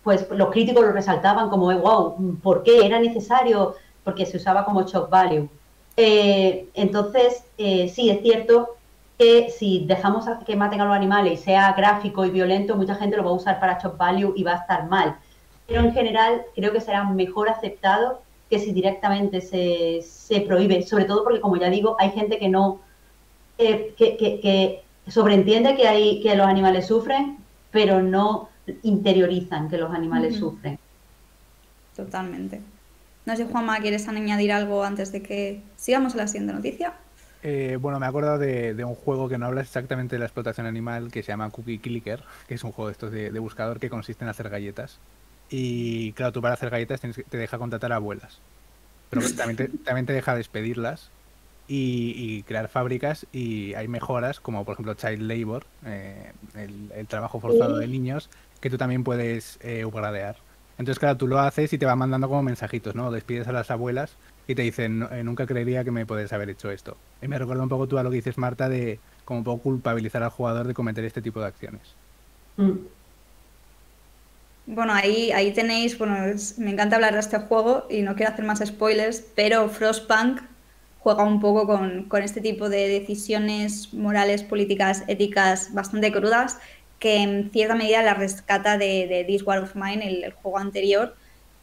pues los críticos lo resaltaban como, wow, ¿por qué era necesario? Porque se usaba como shock value. Entonces, sí, es cierto que si dejamos que maten a los animales y sea gráfico y violento, mucha gente lo va a usar para shock value y va a estar mal. Pero en general creo que será mejor aceptado que si directamente se prohíbe, sobre todo porque, como ya digo, hay gente que no que sobreentiende que los animales sufren, pero no interiorizan que los animales sufren. Totalmente. No sé, Juanma, ¿quieres añadir algo antes de que sigamos a la siguiente noticia? Bueno, me he acordado de un juego que no habla exactamente de la explotación animal, que se llama Cookie Clicker, que es un juego de estos de buscador que consiste en hacer galletas. Y claro, tú para hacer galletas te deja contratar a abuelas, pero también te deja despedirlas y crear fábricas, y hay mejoras como por ejemplo child labor, el trabajo forzado de niños, que tú también puedes upgradear. Entonces claro, tú lo haces y te va mandando como mensajitos, ¿no? Despides a las abuelas y te dicen, nunca creería que me puedes haber hecho esto. Y me recuerda un poco tú a lo que dices, Marta, de como un poco culpabilizar al jugador de cometer este tipo de acciones. Bueno, ahí tenéis, bueno, me encanta hablar de este juego y no quiero hacer más spoilers, pero Frostpunk juega un poco con este tipo de decisiones morales, políticas, éticas bastante crudas, que en cierta medida la rescata de This War of Mine, el juego anterior.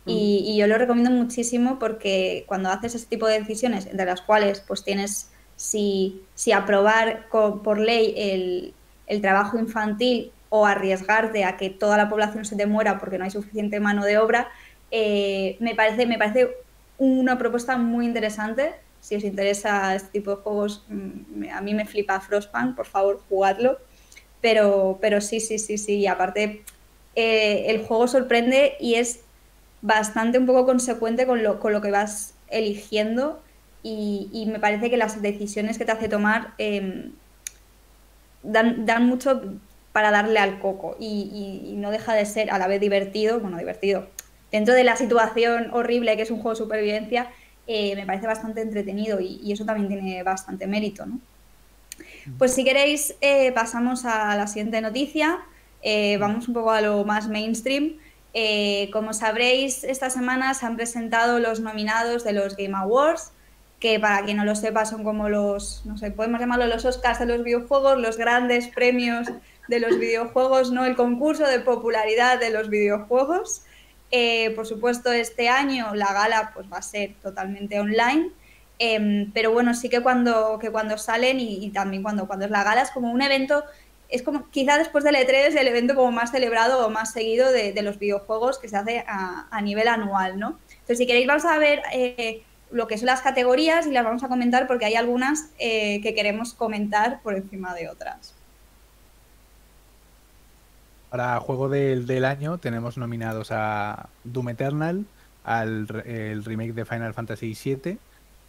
Y yo lo recomiendo muchísimo porque cuando haces ese tipo de decisiones, entre las cuales pues tienes si aprobar por ley el trabajo infantil o arriesgarte a que toda la población se te muera porque no hay suficiente mano de obra, me parece una propuesta muy interesante. Si os interesa este tipo de juegos, a mí me flipa Frostpunk, por favor, jugadlo. Pero sí, y aparte el juego sorprende y es bastante un poco consecuente con lo que vas eligiendo y me parece que las decisiones que te hace tomar dan mucho para darle al coco y no deja de ser a la vez divertido, dentro de la situación horrible que es un juego de supervivencia, me parece bastante entretenido y eso también tiene bastante mérito, ¿no? Pues si queréis pasamos a la siguiente noticia, vamos un poco a lo más mainstream. Como sabréis, esta semana se han presentado los nominados de los Game Awards, que para quien no lo sepa son como los, no sé, podemos llamarlo los Oscars de los videojuegos, los grandes premios de los videojuegos, ¿no? El concurso de popularidad de los videojuegos. Por supuesto, este año la gala pues va a ser totalmente online, pero bueno, sí que cuando salen y también cuando es la gala es como un evento. Es como, quizá después del E3 es el evento como más celebrado o más seguido de los videojuegos que se hace a nivel anual, ¿no? Entonces, si queréis, vamos a ver lo que son las categorías y las vamos a comentar porque hay algunas que queremos comentar por encima de otras. Para juego del año tenemos nominados a Doom Eternal, el remake de Final Fantasy VII,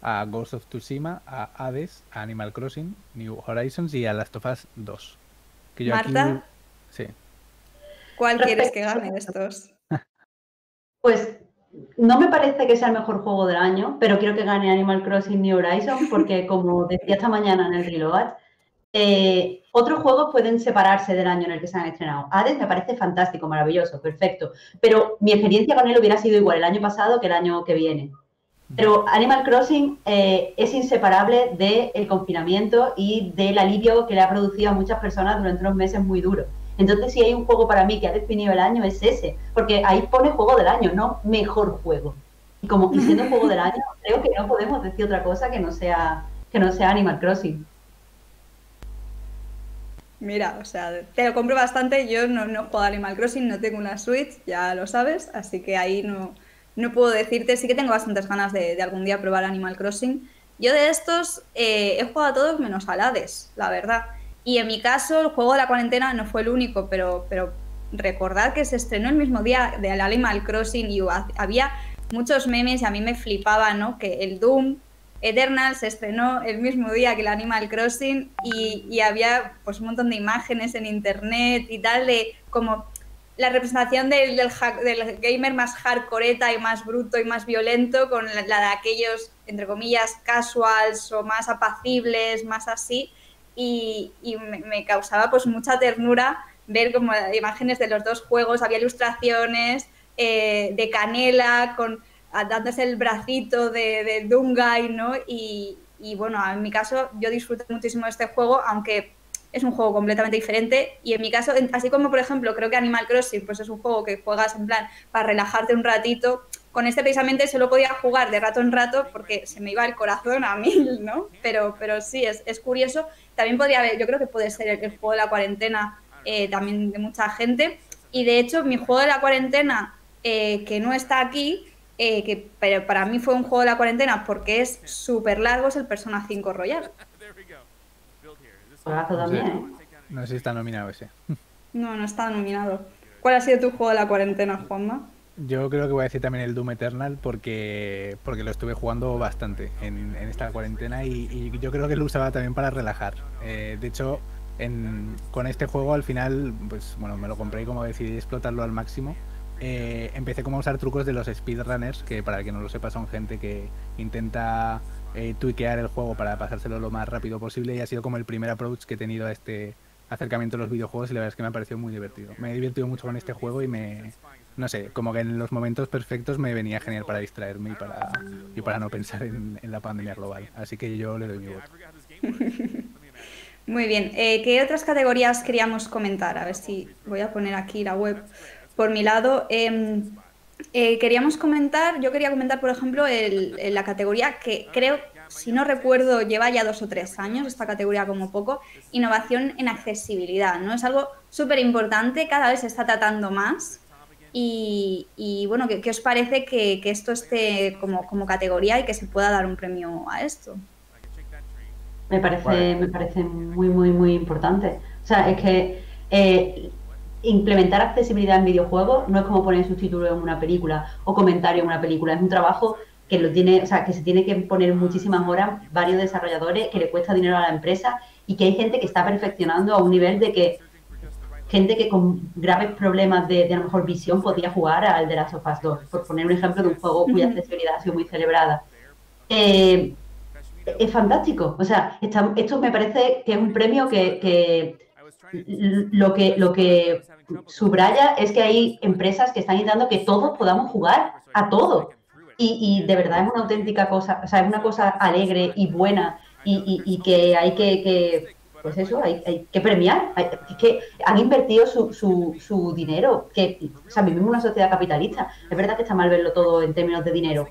a Ghost of Tsushima, a Hades, a Animal Crossing, New Horizons y a Last of Us 2. Que yo Marta, aquí... sí. ¿Cuál quieres que gane de estos? Pues no me parece que sea el mejor juego del año, pero quiero que gane Animal Crossing New Horizons porque, como decía esta mañana en el Reload, otros juegos pueden separarse del año en el que se han estrenado. Hades me parece fantástico, maravilloso, perfecto, pero mi experiencia con él hubiera sido igual el año pasado que el año que viene. Pero Animal Crossing es inseparable del confinamiento y del alivio que le ha producido a muchas personas durante unos meses muy duros. Entonces, si hay un juego para mí que ha definido el año, es ese, porque ahí pone juego del año, no mejor juego. Y siendo juego del año, creo que no podemos decir otra cosa que no sea Animal Crossing. Mira, o sea, te lo compro bastante. Yo no juego a Animal Crossing, no tengo una Switch, ya lo sabes, así que ahí no puedo decirte. Sí que tengo bastantes ganas de algún día probar Animal Crossing. Yo de estos he jugado a todos menos al Hades, la verdad. Y en mi caso, el juego de la cuarentena no fue el único, pero recordad que se estrenó el mismo día del Animal Crossing y había muchos memes y a mí me flipaba, ¿no? Que el Doom Eternal se estrenó el mismo día que el Animal Crossing y había pues un montón de imágenes en internet y tal de como la representación del gamer más hardcoreta y más bruto y más violento con la de aquellos, entre comillas, casuals o más apacibles, más así, y me causaba pues mucha ternura ver como imágenes de los dos juegos, había ilustraciones de Canela dándose el bracito de Dungai, ¿no? Y bueno, en mi caso yo disfruté muchísimo de este juego, aunque es un juego completamente diferente y en mi caso, así como por ejemplo creo que Animal Crossing pues es un juego que juegas en plan para relajarte un ratito, con este precisamente solo podía jugar de rato en rato porque se me iba el corazón a mil, ¿no? Pero sí, es curioso. También podría haber, yo creo que puede ser el juego de la cuarentena también de mucha gente. Y de hecho, mi juego de la cuarentena, que no está aquí, pero para mí fue un juego de la cuarentena porque es súper largo, es el Persona 5 Royal. Juegazo también, ¿eh? No sé si está nominado ese. No, no está nominado. ¿Cuál ha sido tu juego de la cuarentena, Juanma? Yo creo que voy a decir también el Doom Eternal porque lo estuve jugando bastante en esta cuarentena y yo creo que lo usaba también para relajar. De hecho, con este juego al final, pues bueno, me lo compré y como decidí explotarlo al máximo. Empecé como a usar trucos de los speedrunners, que para el que no lo sepa son gente que intenta tuiquear el juego para pasárselo lo más rápido posible y ha sido como el primer approach que he tenido a este acercamiento a los videojuegos y la verdad es que me ha parecido muy divertido. Me he divertido mucho con este juego y no sé, como que en los momentos perfectos me venía genial para distraerme y para no pensar en la pandemia global. Así que yo le doy mi voto. Muy bien. ¿Qué otras categorías queríamos comentar? A ver si voy a poner aquí la web por mi lado. Yo quería comentar, por ejemplo, la categoría que creo, si no recuerdo, lleva ya 2 o 3 años, esta categoría como poco, innovación en accesibilidad, ¿no? Es algo súper importante, cada vez se está tratando más. Y bueno, ¿qué os parece que esto esté como categoría y que se pueda dar un premio a esto? Me parece muy, muy, muy importante. O sea, es que implementar accesibilidad en videojuegos no es como poner subtítulos en una película o comentario en una película. Es un trabajo que se tiene que poner muchísimas horas, varios desarrolladores, que le cuesta dinero a la empresa y que hay gente que está perfeccionando a un nivel de que gente que con graves problemas de a lo mejor visión podía jugar al The Last of Us 2, por poner un ejemplo de un juego cuya accesibilidad ha sido muy celebrada. Es fantástico. O sea, esto me parece que es un premio que lo que subraya es que hay empresas que están intentando que todos podamos jugar a todo. Y de verdad es una auténtica cosa, o sea, es una cosa alegre y buena y que hay pues eso, hay que premiar. Es que han invertido su dinero. O sea, vivimos en una sociedad capitalista. Es verdad que está mal verlo todo en términos de dinero,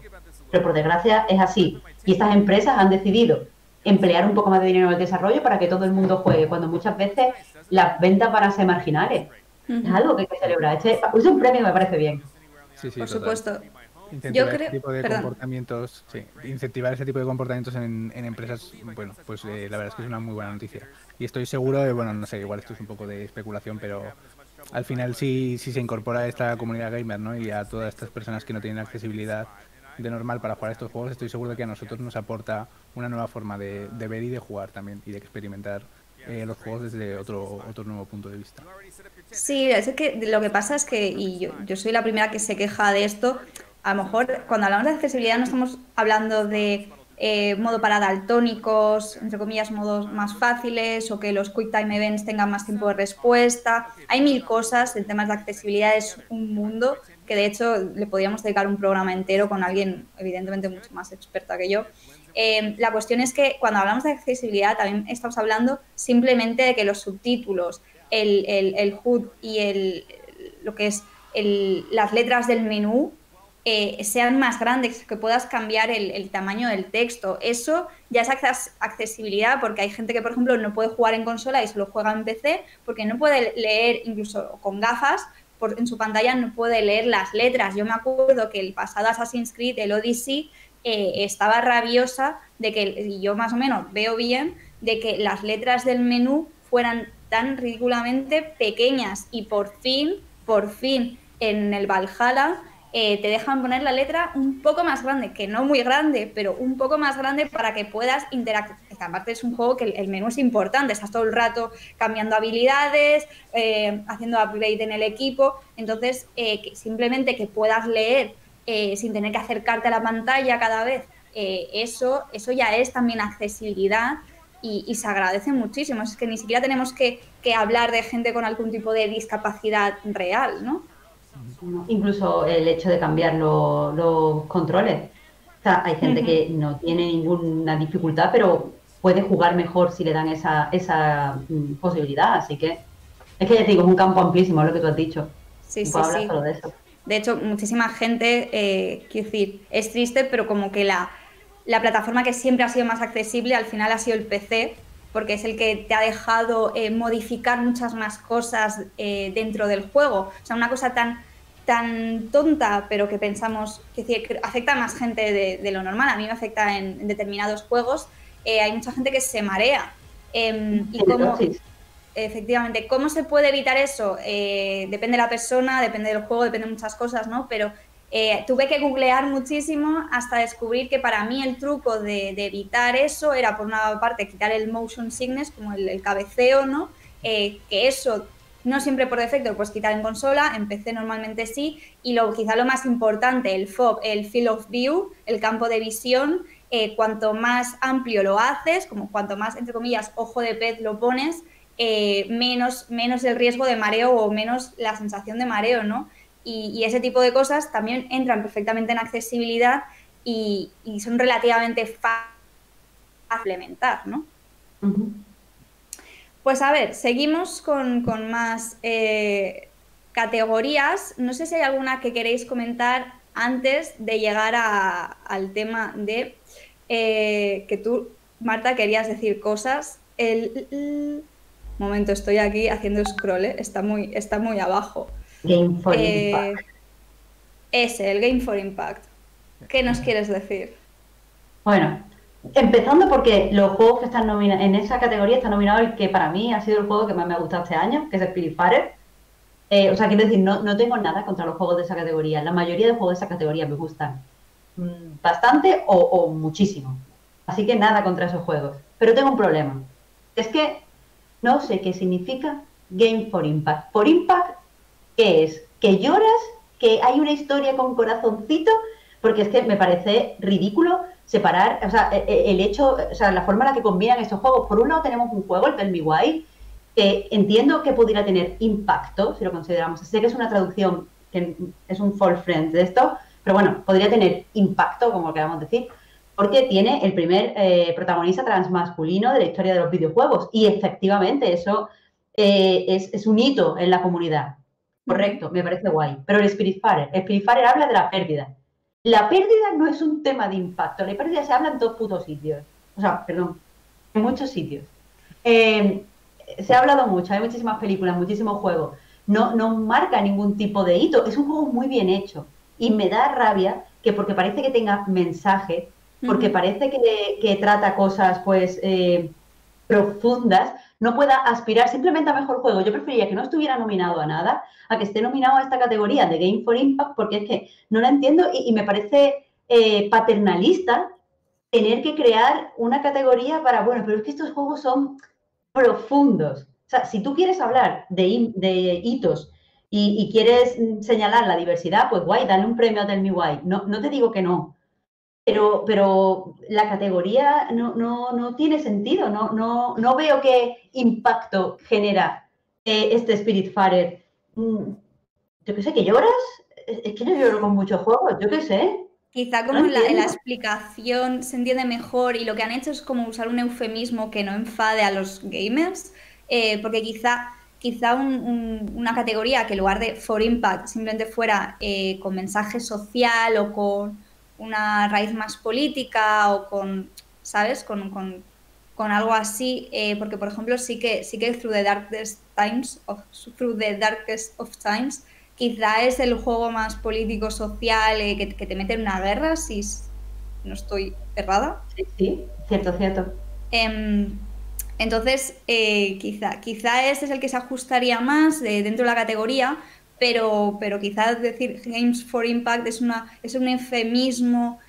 pero por desgracia es así. Y estas empresas han decidido emplear un poco más de dinero en el desarrollo para que todo el mundo juegue, cuando muchas veces las ventas van a ser marginales. Es algo que hay que celebrar. Es un premio que me parece bien. Sí, Por total. supuesto. Incentivar ese tipo de comportamientos, sí, incentivar ese tipo de comportamientos en empresas, bueno, pues la verdad es que es una muy buena noticia. Y estoy seguro de, bueno, no sé, igual esto es un poco de especulación, pero al final si se incorpora a esta comunidad gamer, ¿no? Y a todas estas personas que no tienen accesibilidad de normal para jugar a estos juegos, estoy seguro de que a nosotros nos aporta una nueva forma de ver y de jugar también y de experimentar los juegos desde otro nuevo punto de vista. Sí, es que lo que pasa es que, y yo soy la primera que se queja de esto, a lo mejor cuando hablamos de accesibilidad no estamos hablando de modo para daltónicos, entre comillas, modos más fáciles o que los Quick Time Events tengan más tiempo de respuesta. Hay mil cosas, el tema de accesibilidad es un mundo que de hecho le podríamos dedicar un programa entero con alguien evidentemente mucho más experta que yo. La cuestión es que cuando hablamos de accesibilidad también estamos hablando simplemente de que los subtítulos, el HUD y lo que es las letras del menú sean más grandes, que puedas cambiar el tamaño del texto. Eso ya es accesibilidad, porque hay gente que, por ejemplo, no puede jugar en consola y solo juega en PC porque no puede leer, incluso con gafas, en su pantalla no puede leer las letras. Yo me acuerdo que el pasado Assassin's Creed, el Odyssey, estaba rabiosa de que, y yo más o menos veo bien, de que las letras del menú fueran tan ridículamente pequeñas y por fin, en el Valhalla te dejan poner la letra un poco más grande, que no muy grande, pero un poco más grande para que puedas interactuar. Aparte es un juego que el menú es importante, estás todo el rato cambiando habilidades, haciendo upgrade en el equipo, entonces simplemente que puedas leer sin tener que acercarte a la pantalla cada vez, eso ya es también accesibilidad y se agradece muchísimo. Es que ni siquiera tenemos que hablar de gente con algún tipo de discapacidad real, ¿no? Incluso el hecho de cambiar los controles. O sea, hay gente que no tiene ninguna dificultad, pero puede jugar mejor si le dan esa posibilidad. Así que es que ya te digo, es un campo amplísimo, es lo que tú has dicho. Sí, puedo hablar solo de eso. De hecho, muchísima gente, quiero decir, es triste, pero como que la plataforma que siempre ha sido más accesible al final ha sido el PC, porque es el que te ha dejado modificar muchas más cosas dentro del juego. O sea, una cosa tan tonta, pero que pensamos que afecta a más gente de lo normal. A mí me afecta en determinados juegos. Hay mucha gente que se marea. Y cómo, efectivamente, ¿cómo se puede evitar eso? Depende de la persona, depende del juego, depende de muchas cosas, ¿no? Pero tuve que googlear muchísimo hasta descubrir que para mí el truco de evitar eso era, por una parte, quitar el motion sickness, como el cabeceo, ¿no? Que eso no siempre por defecto lo puedes quitar en consola, en PC normalmente sí, y quizá lo más importante, el FOV, el Field of View, el campo de visión, cuanto más amplio lo haces, como cuanto más, entre comillas, ojo de pez lo pones, menos el riesgo de mareo o menos la sensación de mareo, ¿no? Y ese tipo de cosas también entran perfectamente en accesibilidad y son relativamente fáciles de implementar, ¿no? Pues a ver, seguimos con más categorías. No sé si hay alguna que queréis comentar antes de llegar al tema de que tú, Marta, querías decir cosas. Momento, estoy aquí haciendo scroll, está muy abajo. Game for Impact. El Game for Impact. ¿Qué nos quieres decir? Bueno, empezando porque los juegos que están nominados en esa categoría están nominados el que para mí ha sido el juego que más me ha gustado este año, que es Spiritfarer. O sea, quiero decir, no tengo nada contra los juegos de esa categoría. La mayoría de juegos de esa categoría me gustan bastante o muchísimo. Así que nada contra esos juegos. Pero tengo un problema. Es que no sé qué significa Game for Impact. For Impact, ¿qué es? ¿Que lloras? ¿Que hay una historia con corazoncito? Porque es que me parece ridículo separar, o sea, el hecho, o sea, la forma en la que combinan estos juegos. Por un lado tenemos un juego, el Tell Me Why, que entiendo que pudiera tener impacto, si lo consideramos. Sé que es una traducción, que es un fall friend de esto, pero bueno, podría tener impacto, como queramos decir, porque tiene el primer protagonista transmasculino de la historia de los videojuegos. Y efectivamente eso es un hito en la comunidad. Correcto, me parece guay. Pero el Spiritfarer habla de la pérdida. La pérdida no es un tema de impacto. La pérdida se habla en todos putos sitios. O sea, perdón, en muchos sitios. Se ha hablado mucho, hay muchísimas películas, muchísimos juegos. No marca ningún tipo de hito. Es un juego muy bien hecho. Y me da rabia que porque parece que tenga mensaje, porque parece que trata cosas, pues, profundas, no pueda aspirar simplemente a mejor juego. Yo preferiría que no estuviera nominado a nada, a que esté nominado a esta categoría de Game for Impact, porque es que no la entiendo y me parece paternalista tener que crear una categoría para, bueno, pero es que estos juegos son profundos. O sea, si tú quieres hablar de hitos y quieres señalar la diversidad, pues guay, dale un premio a Tell Me Why. No te digo que no. Pero la categoría no tiene sentido, no veo qué impacto genera este Spiritfarer. Yo qué sé, ¿que lloras? Es que yo lloro con muchos juegos, yo qué sé. Quizá como en la explicación se entiende mejor y lo que han hecho es como usar un eufemismo que no enfade a los gamers, porque quizá una categoría que en lugar de for impact simplemente fuera con mensaje social o con una raíz más política o con, ¿sabes? Con algo así, porque por ejemplo sí que Through the Darkest of Times quizá es el juego más político social que te mete en una guerra, si no estoy errada. Sí, cierto. Entonces quizá ese es el que se ajustaría más dentro de la categoría. pero quizás decir Games for Impact es un eufemismo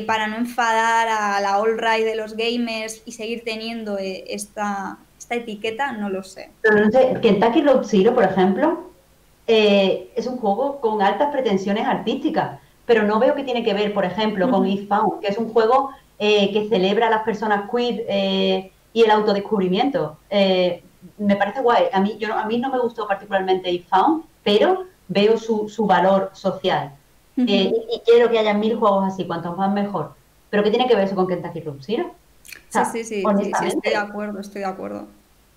para no enfadar a la all-right de los gamers y seguir teniendo esta etiqueta, no lo sé. Pero no sé, Kentucky Road Zero, por ejemplo, es un juego con altas pretensiones artísticas, pero no veo que tiene que ver, por ejemplo, con Earthbound, que es un juego que celebra a las personas queer y el autodescubrimiento. Me parece guay. A mí no me gustó particularmente Earthbound, pero veo su valor social. Y quiero que haya 1000 juegos así, cuantos más mejor. ¿Pero qué tiene que ver eso con Kentucky Road Zero? O sea, Sí, honestamente, estoy de acuerdo.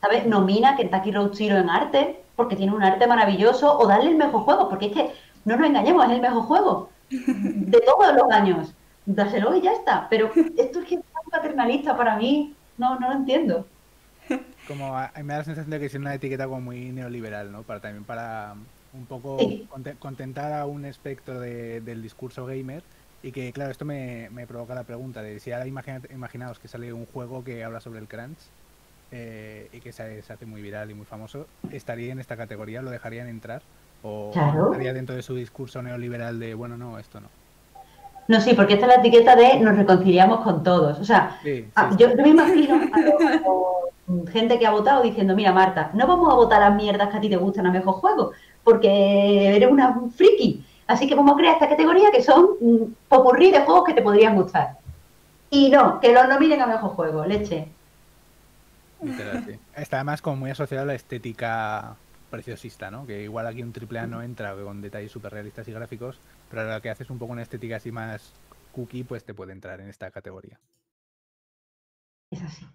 ¿sabes? Nomina Kentucky Road Zero en arte, porque tiene un arte maravilloso, o darle el mejor juego, porque es que, no nos engañemos, es el mejor juego de todos los años. Dáselo y ya está. Pero esto es que es tan paternalista para mí, no lo entiendo. Como me da la sensación de que es una etiqueta como muy neoliberal, ¿no? También para un poco Sí. contentar a un espectro del discurso gamer. Y que, claro, esto me provoca la pregunta de si ahora imaginaos que sale un juego que habla sobre el crunch y que se hace muy viral y muy famoso, ¿estaría en esta categoría? ¿Lo dejarían entrar? ¿O Claro. estaría dentro de su discurso neoliberal de, bueno, no, esto no? No, sí, porque esta es la etiqueta de nos reconciliamos con todos. O sea, Sí. yo me imagino a gente que ha votado diciendo, mira, Marta, no vamos a votar las mierdas que a ti te gustan a mejor juego, porque eres una friki. Así que vamos a crear esta categoría que son popurrí de juegos que te podrían gustar. Y no, que los nominen a mejor juego, leche. Literal, sí. Está además como muy asociado a la estética preciosista, ¿no? Que igual aquí un AAA no entra con detalles súper realistas y gráficos, pero ahora que haces un poco una estética así más cookie, pues te puede entrar en esta categoría. Es así.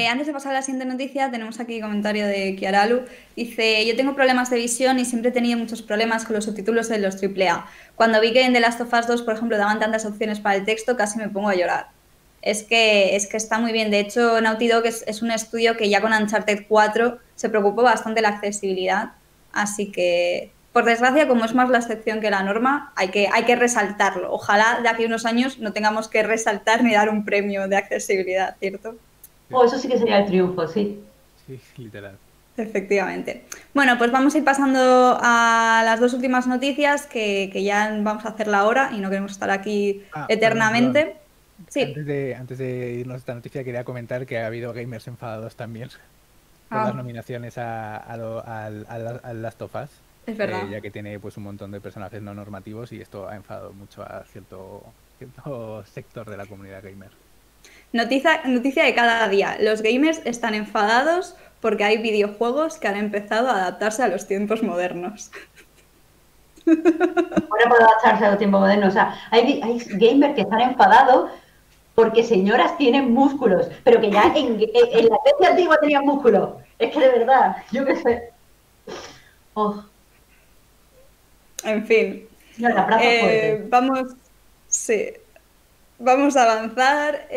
Antes de pasar a la siguiente noticia, tenemos aquí comentario de Kiaralu. Dice, yo tengo problemas de visión y siempre he tenido muchos problemas con los subtítulos de los AAA. Cuando vi que en The Last of Us 2, por ejemplo, daban tantas opciones para el texto, casi me pongo a llorar. Es que está muy bien. De hecho, Naughty Dog es un estudio que ya con Uncharted 4 se preocupó bastante de la accesibilidad. Así que, por desgracia, como es más la excepción que la norma, hay que resaltarlo. Ojalá de aquí a unos años no tengamos que resaltar ni dar un premio de accesibilidad, ¿cierto? Oh, eso sí que sería el triunfo, sí. Sí, literal. Efectivamente. Bueno, pues vamos a ir pasando a las dos últimas noticias que ya vamos a hacer la hora y no queremos estar aquí eternamente. Perdón. Sí. Antes de irnos a esta noticia, quería comentar que ha habido gamers enfadados también por las nominaciones al Last of Us. Es verdad. Ya que tiene pues un montón de personajes no normativos y esto ha enfadado mucho a cierto sector de la comunidad gamer. Noticia de cada día. Los gamers están enfadados porque hay videojuegos que han empezado a adaptarse a los tiempos modernos. Ahora puedo adaptarse a los tiempos modernos. O sea, hay gamers que están enfadados porque señoras tienen músculos, pero que ya en la Grecia antigua tenían músculos. Es que de verdad, yo qué sé. Oh. En fin. No, la plaza fuerte. Vamos a avanzar.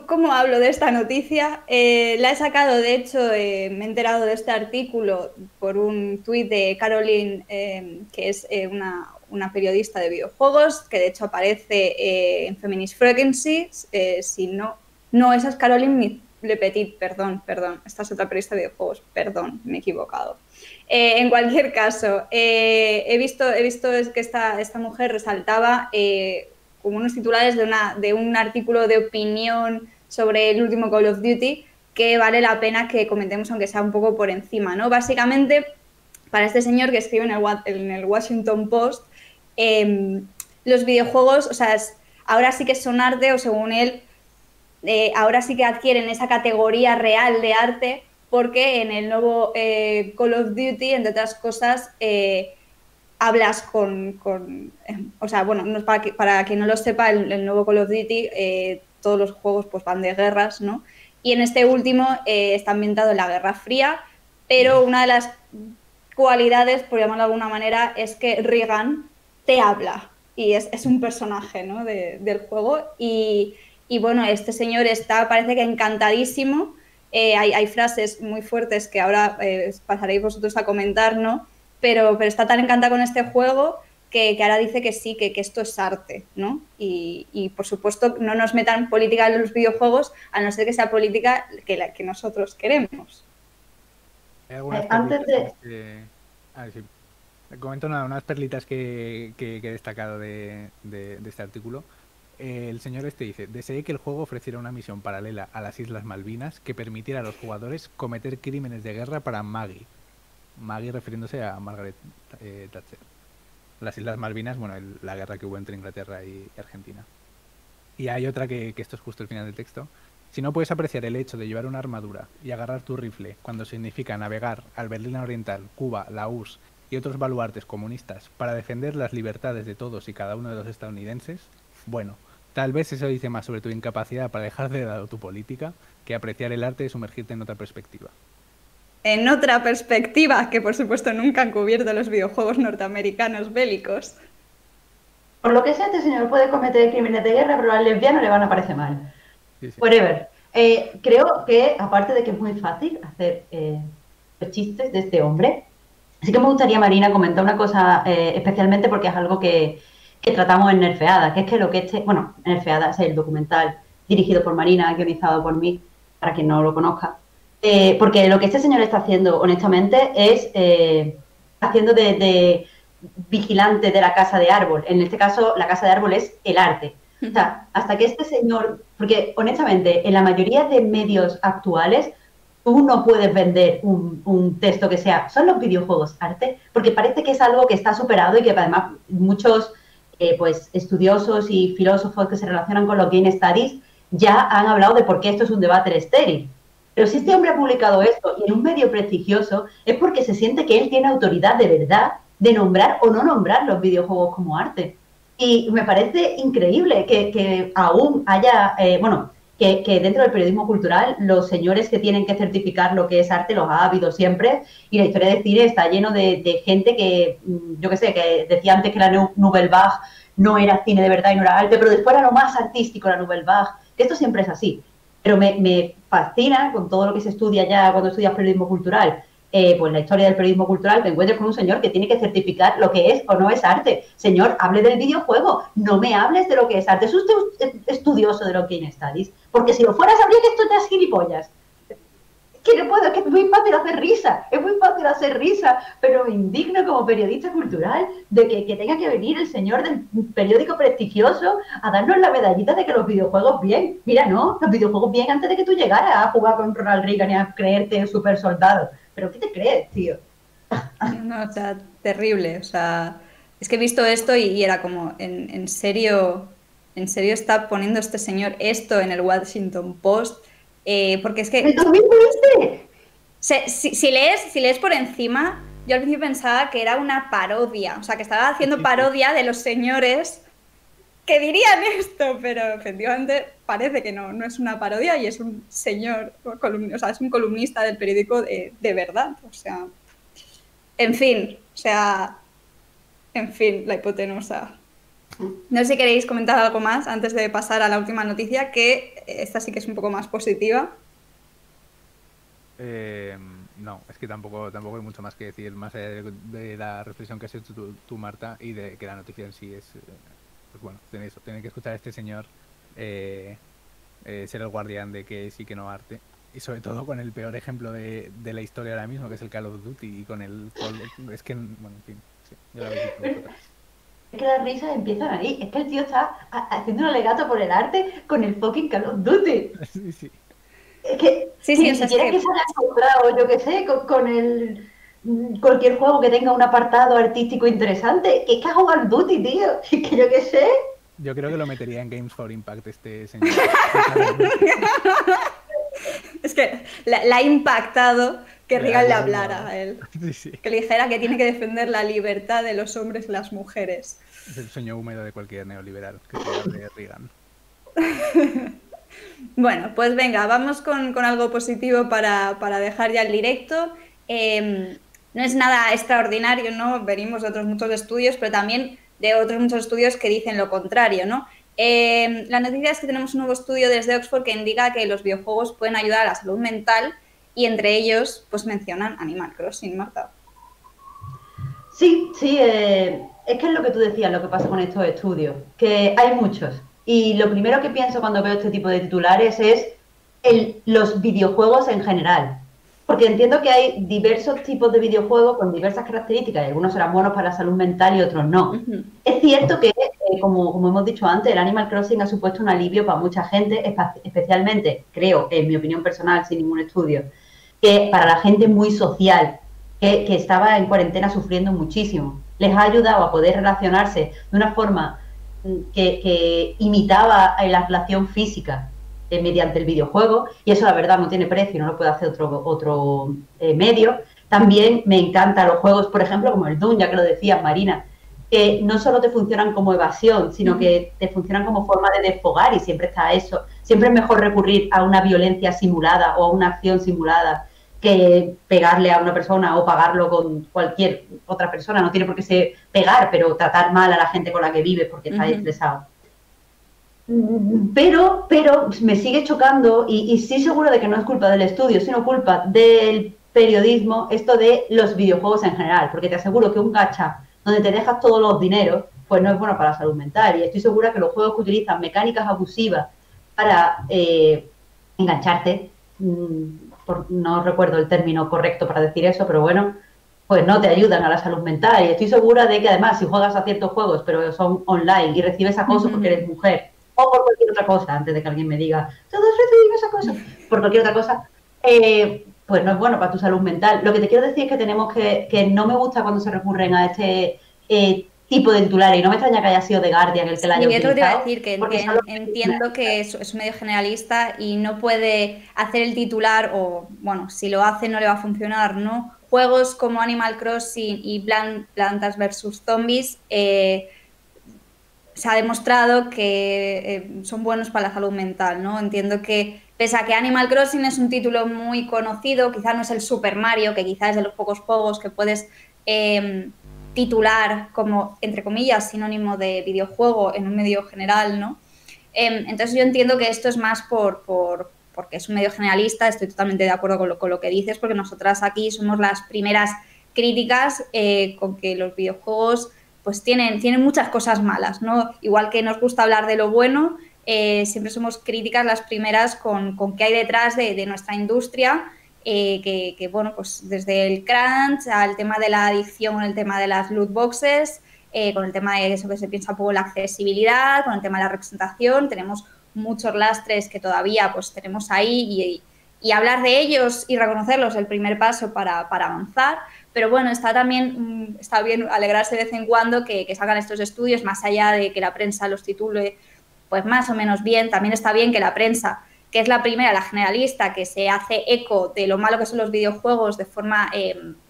¿Cómo hablo de esta noticia? La he sacado, de hecho, me he enterado de este artículo por un tuit de Caroline, que es una periodista de videojuegos, que de hecho aparece en Feminist Frequency. Si no, esa es Caroline Le Petit, perdón, esta es otra periodista de videojuegos, perdón, me he equivocado. En cualquier caso, he visto que esta mujer resaltaba como unos titulares de un artículo de opinión sobre el último Call of Duty que vale la pena que comentemos, aunque sea un poco por encima, ¿no? Básicamente, para este señor que escribe en el Washington Post, los videojuegos, o sea, ahora sí que son arte, o según él, ahora sí que adquieren esa categoría real de arte, porque en el nuevo Call of Duty, entre otras cosas, hablas o sea, bueno, para quien no lo sepa, el nuevo Call of Duty, todos los juegos pues van de guerras, ¿no? Y en este último está ambientado en la Guerra Fría, pero una de las cualidades, por llamarlo de alguna manera, es que Reagan te habla y es un personaje, ¿no? del juego y bueno, este señor parece que encantadísimo. Hay frases muy fuertes que ahora pasaréis vosotros a comentar, ¿no? Pero está tan encantada con este juego que ahora dice que sí, que esto es arte, ¿no? Y por supuesto no nos metan política en los videojuegos a no ser que sea política que nosotros queremos. Hay algunas Antes perlitas de... sí. Comento unas perlitas que he destacado de este artículo. El señor este dice: deseé que el juego ofreciera una misión paralela a las Islas Malvinas que permitiera a los jugadores cometer crímenes de guerra para Maggie. Maggie refiriéndose a Margaret Thatcher. Las Islas Malvinas, bueno, la guerra que hubo entre Inglaterra y Argentina. Y hay otra que esto es justo el final del texto. Si no puedes apreciar el hecho de llevar una armadura y agarrar tu rifle cuando significa navegar al Berlín Oriental, Cuba, la URSS y otros baluartes comunistas para defender las libertades de todos y cada uno de los estadounidenses, bueno, tal vez eso dice más sobre tu incapacidad para dejar de lado tu política que apreciar el arte y sumergirte en otra perspectiva. En otra perspectiva, que por supuesto nunca han cubierto los videojuegos norteamericanos bélicos. Por lo que sea, este señor puede cometer crímenes de guerra, pero a los lesbianos le van a parecer mal. Sí, sí. Whatever. Creo que, aparte de que es muy fácil hacer los chistes de este hombre, sí que me gustaría, Marina, comentar una cosa, especialmente porque es algo que tratamos en Nerfeada, que es que lo que Nerfeada es el documental dirigido por Marina, guionizado por mí, para quien no lo conozca. Porque lo que este señor está haciendo, honestamente, es haciendo de vigilante de la casa de árbol. En este caso, la casa de árbol es el arte. O sea, hasta que este señor, porque honestamente, en la mayoría de medios actuales, tú no puedes vender un texto que sea, ¿son los videojuegos arte? Porque parece que es algo que está superado y que además muchos pues estudiosos y filósofos que se relacionan con los Game Studies ya han hablado de por qué esto es un debate estéril. Pero si este hombre ha publicado esto y en un medio prestigioso, es porque se siente que él tiene autoridad de verdad de nombrar o no nombrar los videojuegos como arte. Y me parece increíble que aún haya, que dentro del periodismo cultural los señores que tienen que certificar lo que es arte los ha habido siempre, y la historia del cine está lleno de gente que, yo qué sé, que decía antes que la Nouvelle Vague no era cine de verdad y no era arte, pero después era lo más artístico la Nouvelle Vague, que esto siempre es así. Pero me fascina con todo lo que se estudia ya cuando estudias periodismo cultural, pues la historia del periodismo cultural, te encuentras con un señor que tiene que certificar lo que es o no es arte. Señor, hable del videojuego, no me hables de lo que es arte. ¿Es usted estudioso de lo que Game Studies? Porque si lo fuera, sabría que esto te das gilipollas. Que no puedo, es que es muy fácil hacer risa, pero me indigno como periodista cultural de que tenga que venir el señor del periódico prestigioso a darnos la medallita de que los videojuegos bien. Mira, no, los videojuegos bien antes de que tú llegaras a jugar con Ronald Reagan y a creerte super soldado. ¿Pero qué te crees, tío? No, o sea, terrible. O sea, es que he visto esto y era como, ¿en serio está poniendo este señor esto en el Washington Post? Porque es que... ¿El 2020? Si lees por encima, yo al principio pensaba que era una parodia, o sea, que estaba haciendo parodia de los señores que dirían esto, pero efectivamente parece que no es una parodia y es un señor, o sea, es un columnista del periódico de verdad, o sea, en fin, la hipotenusa. No sé si queréis comentar algo más antes de pasar a la última noticia, que esta sí que es un poco más positiva. No, es que tampoco hay mucho más que decir, más allá de la reflexión que has hecho tú, Marta, y de que la noticia en sí es, pues bueno, tenéis que escuchar a este señor ser el guardián de que sí que no arte, y sobre todo con el peor ejemplo de la historia ahora mismo, que es el Call of Duty, y con es que, bueno, en fin, sí, ya lo habéis dicho vosotras. Es que las risas empiezan ahí, es que el tío está haciendo un alegato por el arte con el fucking Call of Duty. Sí, sí. Es que sí, ni siquiera que se haya comprado, yo qué sé, con cualquier juego que tenga un apartado artístico interesante. Que es que ha jugado al Duty, tío. Que yo qué sé. Yo creo que lo metería en Games for Impact este señor. Es que la ha impactado que Reagan le hablara a él. Sí, sí. Que le dijera que tiene que defender la libertad de los hombres y las mujeres. Es el sueño húmedo de cualquier neoliberal, que se de Reagan. Bueno, pues venga, vamos con algo positivo para dejar ya el directo. No es nada extraordinario, ¿no? Venimos de otros muchos estudios, pero también de otros muchos estudios que dicen lo contrario, ¿no? La noticia es que tenemos un nuevo estudio desde Oxford que indica que los videojuegos pueden ayudar a la salud mental y entre ellos, pues mencionan Animal Crossing, Marta. Sí, es que es lo que tú decías, lo que pasa con estos estudios, que hay muchos. Y lo primero que pienso cuando veo este tipo de titulares es los videojuegos en general. Porque entiendo que hay diversos tipos de videojuegos con diversas características, y algunos serán buenos para la salud mental y otros no. Es cierto que, como hemos dicho antes, el Animal Crossing ha supuesto un alivio para mucha gente, especialmente, creo, en mi opinión personal, sin ningún estudio, que para la gente muy social, que estaba en cuarentena sufriendo muchísimo. Les ha ayudado a poder relacionarse de una forma que imitaba la relación física mediante el videojuego, y eso la verdad no tiene precio, no lo puede hacer otro medio. También me encantan los juegos, por ejemplo, como el Doom, ya que lo decías, Marina, que no solo te funcionan como evasión, sino que te funcionan como forma de desfogar, y siempre está eso. Siempre es mejor recurrir a una violencia simulada o a una acción simulada que pegarle a una persona o pagarlo con cualquier otra persona. No tiene por qué ser pegar, pero tratar mal a la gente con la que vives porque está estresado. Pero me sigue chocando, y sí seguro de que no es culpa del estudio, sino culpa del periodismo, esto de los videojuegos en general, porque te aseguro que un gacha donde te dejas todos los dineros, pues no es bueno para la salud mental, y estoy segura que los juegos que utilizan mecánicas abusivas para engancharte, no recuerdo el término correcto para decir eso, pero bueno, pues no te ayudan a la salud mental, y estoy segura de que además si juegas a ciertos juegos pero son online y recibes acoso porque eres mujer o por cualquier otra cosa, antes de que alguien me diga todos recibimos acoso, por cualquier otra cosa, pues no es bueno para tu salud mental. Lo que te quiero decir es que tenemos que no me gusta cuando se recurren a este tipo de titulares, y no me extraña que haya sido The Guardian el que la haya utilizado. Yo te iba a decir que entiendo que es un medio generalista y no puede hacer el titular, o bueno, si lo hace no le va a funcionar, ¿no? Juegos como Animal Crossing y Plantas vs Zombies se ha demostrado que son buenos para la salud mental, ¿no? Entiendo que, pese a que Animal Crossing es un título muy conocido, quizás no es el Super Mario, que quizás es de los pocos juegos que puedes titular como, entre comillas, sinónimo de videojuego en un medio general, ¿no? Entonces yo entiendo que esto es más porque es un medio generalista. Estoy totalmente de acuerdo con lo que dices, porque nosotras aquí somos las primeras críticas con que los videojuegos pues tienen muchas cosas malas, ¿no? Igual que nos gusta hablar de lo bueno, siempre somos críticas las primeras con qué hay detrás de nuestra industria, que, bueno, pues desde el crunch al tema de la adicción, el tema de las loot boxes, con el tema de eso que se piensa un poco la accesibilidad, con el tema de la representación, tenemos muchos lastres que todavía pues tenemos ahí, y hablar de ellos y reconocerlos es el primer paso para avanzar. Pero bueno, está bien alegrarse de vez en cuando que salgan estos estudios, más allá de que la prensa los titule pues más o menos bien. También está bien que la prensa, que es la primera, la generalista, que se hace eco de lo malo que son los videojuegos de forma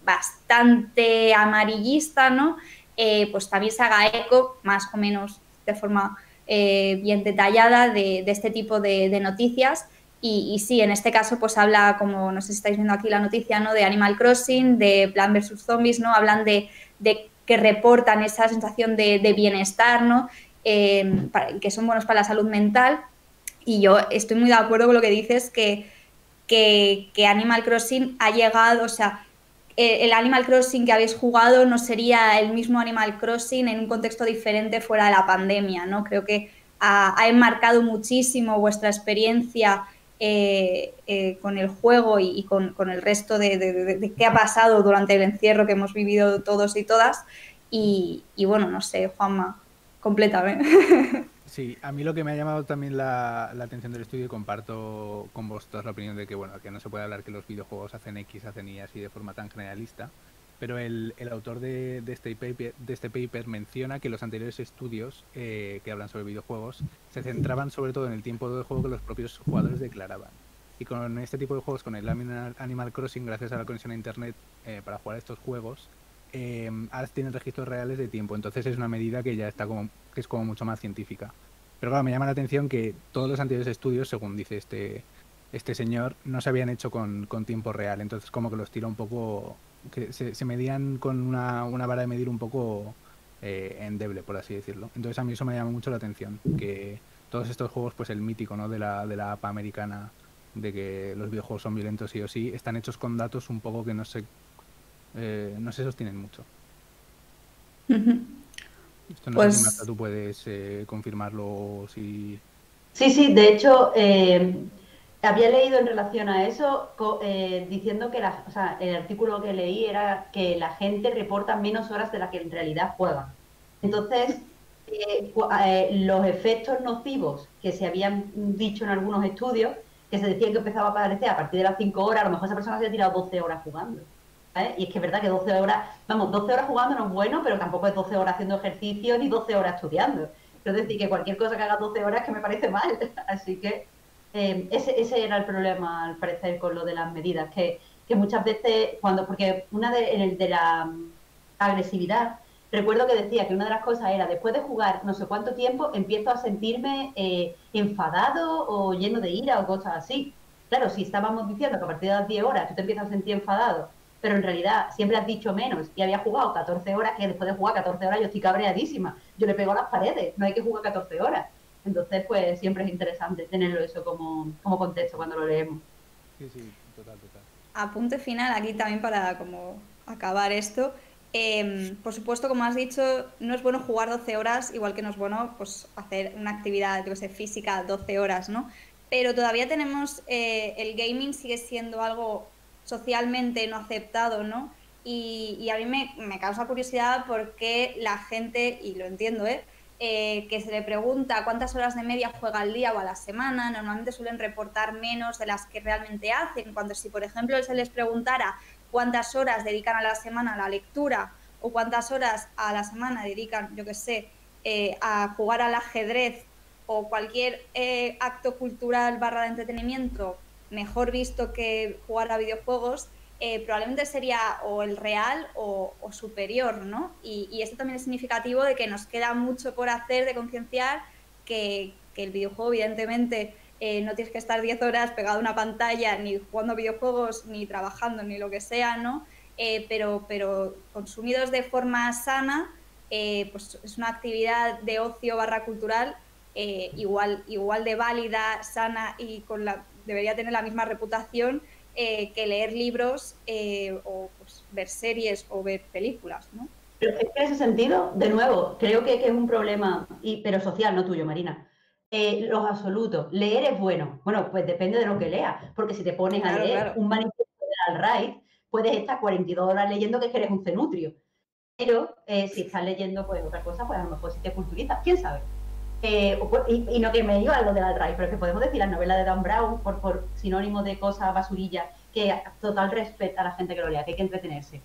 bastante amarillista, ¿no? Pues también se haga eco, más o menos de forma bien detallada, de este tipo de noticias. Y sí, en este caso pues habla, como no sé si estáis viendo aquí la noticia, ¿no?, de Animal Crossing, de Plants vs Zombies, ¿no? Hablan de que reportan esa sensación de bienestar, ¿no? Que son buenos para la salud mental. Y yo estoy muy de acuerdo con lo que dices, que Animal Crossing ha llegado, o sea, el Animal Crossing que habéis jugado no sería el mismo Animal Crossing en un contexto diferente fuera de la pandemia, ¿no? Creo que ha enmarcado muchísimo vuestra experiencia con el juego y con el resto de qué ha pasado durante el encierro que hemos vivido todos y todas. Y bueno, no sé, Juanma, completamente. Sí, a mí lo que me ha llamado también la atención del estudio, y comparto con vosotros la opinión de que, bueno, que no se puede hablar que los videojuegos hacen X, hacen Y así de forma tan generalista, pero el autor de este paper menciona que los anteriores estudios que hablan sobre videojuegos se centraban sobre todo en el tiempo de juego que los propios jugadores declaraban. Y con este tipo de juegos, con el Animal Crossing, gracias a la conexión a internet para jugar a estos juegos, ahora tienen registros reales de tiempo. Entonces es una medida que ya está que es como mucho más científica. Pero claro, me llama la atención que todos los anteriores estudios, según dice este señor, no se habían hecho con tiempo real. Entonces como que los tira un poco, que se medían con una vara de medir un poco endeble, por así decirlo. Entonces a mí eso me llama mucho la atención, que todos estos juegos, pues el mítico, ¿no?, de la APA americana, de que los videojuegos son violentos sí o sí, están hechos con datos un poco que no se sostienen mucho. Esto no sé si Marta Pues tú puedes confirmarlo si... Sí, de hecho, había leído en relación a eso diciendo que o sea, el artículo que leí era que la gente reporta menos horas de las que en realidad juega. Entonces, los efectos nocivos que se habían dicho en algunos estudios, que se decía que empezaba a aparecer a partir de las 5 horas, a lo mejor esa persona se ha tirado 12 horas jugando. ¿Vale? Y es que es verdad que 12 horas, vamos, 12 horas jugando no es bueno, pero tampoco es 12 horas haciendo ejercicio ni 12 horas estudiando. Es decir, que cualquier cosa que haga 12 horas que me parece mal. Así que ese era el problema, al parecer, con lo de las medidas, que muchas veces, porque una de la agresividad, recuerdo que decía que una de las cosas era, después de jugar no sé cuánto tiempo, empiezo a sentirme enfadado o lleno de ira o cosas así. Claro, si estábamos diciendo que a partir de las 10 horas tú te empiezas a sentir enfadado, pero en realidad siempre has dicho menos y había jugado 14 horas, que después de jugar 14 horas yo estoy cabreadísima, yo le pego a las paredes, no hay que jugar 14 horas. Entonces, pues siempre es interesante tenerlo eso como contexto cuando lo leemos. Sí, total. apunte final aquí también para como acabar esto. Por supuesto, como has dicho, no es bueno jugar 12 horas, igual que no es bueno pues, hacer una actividad yo que sé, física 12 horas, ¿no? Pero todavía tenemos, el gaming sigue siendo algo socialmente no aceptado, ¿no? Y a mí me causa curiosidad porque la gente, y lo entiendo, que se le pregunta cuántas horas de media juega al día o a la semana, normalmente suelen reportar menos de las que realmente hacen. Cuando si, por ejemplo, se les preguntara cuántas horas dedican a la semana a la lectura o cuántas horas a la semana dedican, yo qué sé, a jugar al ajedrez o cualquier acto cultural barra de entretenimiento mejor visto que jugar a videojuegos, probablemente sería o el real o superior, ¿no? Y esto también es significativo de que nos queda mucho por hacer, de concienciar que el videojuego, evidentemente, no tienes que estar 10 horas pegado a una pantalla, ni jugando videojuegos, ni trabajando, ni lo que sea, ¿no? Pero consumidos de forma sana, pues es una actividad de ocio barra cultural igual de válida, sana y debería tener la misma reputación que leer libros o pues, ver series o ver películas, ¿no? Pero es que en ese sentido, de nuevo, creo que es un problema, pero social, no tuyo, Marina. Los absolutos. Leer es bueno. Bueno, pues depende de lo que leas, porque si te pones a Claro, leer claro. un manifiesto de alt-right, puedes estar 42 horas leyendo que eres un cenutrio. Pero si estás leyendo pues otra cosa, pues a lo mejor sí te culturizas, quién sabe. Y no que me iba a lo del alt-right, pero que podemos decir la novela de Dan Brown por sinónimo de cosa basurilla, que total respeto a la gente que lo lea, que hay que entretenerse.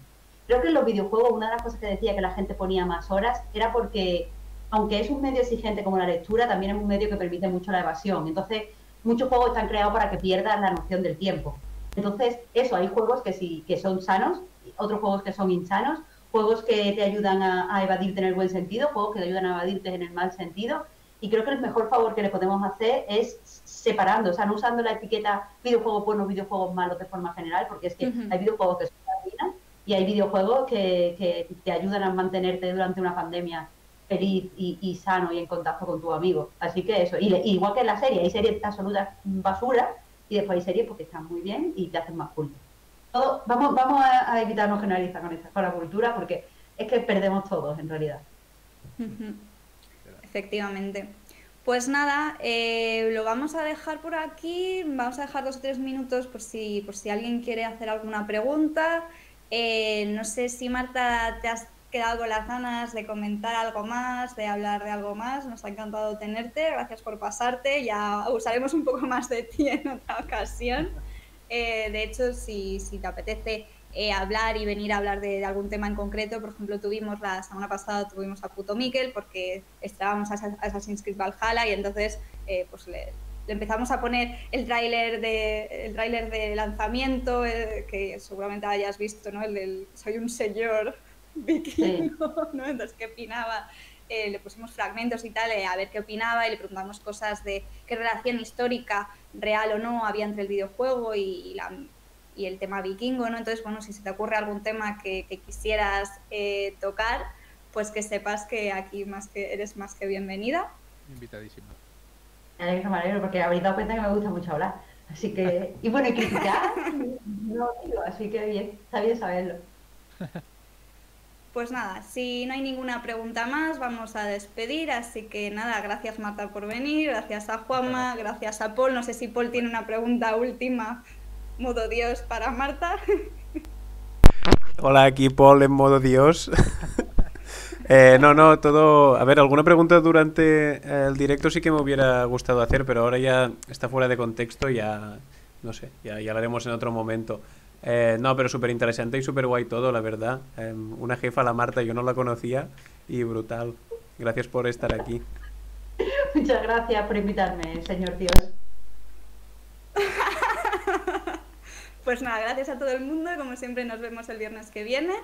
Creo que en los videojuegos una de las cosas que decía que la gente ponía más horas era porque, aunque es un medio exigente como la lectura, también es un medio que permite mucho la evasión. Entonces, muchos juegos están creados para que pierdas la noción del tiempo. Entonces, eso, hay juegos que sí que son sanos, otros juegos que son insanos, juegos que te ayudan a evadirte en el buen sentido, juegos que te ayudan a evadirte en el mal sentido. Y creo que el mejor favor que le podemos hacer es separando, o sea, no usando la etiqueta videojuegos buenos, videojuegos malos de forma general, porque es que hay videojuegos que son ruinas y hay videojuegos que te ayudan a mantenerte durante una pandemia feliz y sano y en contacto con tus amigos. Así que eso, igual que en la serie, hay series de absoluta basura y después hay series porque están muy bien y te hacen más culto. Vamos a evitarnos generalizar con la cultura porque es que perdemos todos en realidad. Efectivamente. Pues nada, lo vamos a dejar por aquí. Vamos a dejar 2 o 3 minutos por si alguien quiere hacer alguna pregunta. No sé si Marta te has quedado con las ganas de comentar algo más, de hablar de algo más. Nos ha encantado tenerte. Gracias por pasarte. Ya usaremos un poco más de ti en otra ocasión. De hecho, si te apetece hablar y venir a hablar de algún tema en concreto, por ejemplo, la semana pasada tuvimos a Puto Miquel porque estábamos a Assassin's Creed Valhalla y entonces pues le empezamos a poner el tráiler de lanzamiento, que seguramente hayas visto, ¿no? El del soy un señor vikingo, ¿no? Entonces, ¿qué opinaba? Le pusimos fragmentos y tal, a ver qué opinaba y le preguntamos cosas de qué relación histórica, real o no, había entre el videojuego y el tema vikingo, ¿no? Entonces, bueno, si se te ocurre algún tema que quisieras tocar, pues que sepas que aquí eres más que bienvenida. Invitadísima. Me alegro porque habéis dado cuenta que me gusta mucho hablar. Así que, y bueno, y criticar, no digo, así que bien, está bien saberlo. Pues nada, si no hay ninguna pregunta más, vamos a despedir. Así que nada, gracias Marta por venir, gracias a Juanma, gracias a Paul. No sé si Paul tiene una pregunta última, modo Dios, para Marta. Hola, aquí Paul en modo Dios. No, todo... A ver, alguna pregunta durante el directo sí que me hubiera gustado hacer, pero ahora ya está fuera de contexto, ya... No sé, ya lo haremos en otro momento. No, pero súper interesante y súper guay todo, la verdad. Una jefa, la Marta, yo no la conocía y brutal. Gracias por estar aquí. Muchas gracias por invitarme, señor Dios. Pues nada, gracias a todo el mundo. Como siempre, nos vemos el viernes que viene.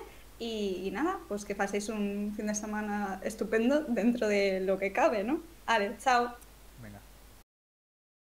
Y nada, pues que paséis un fin de semana estupendo dentro de lo que cabe, ¿no? Vale, chao.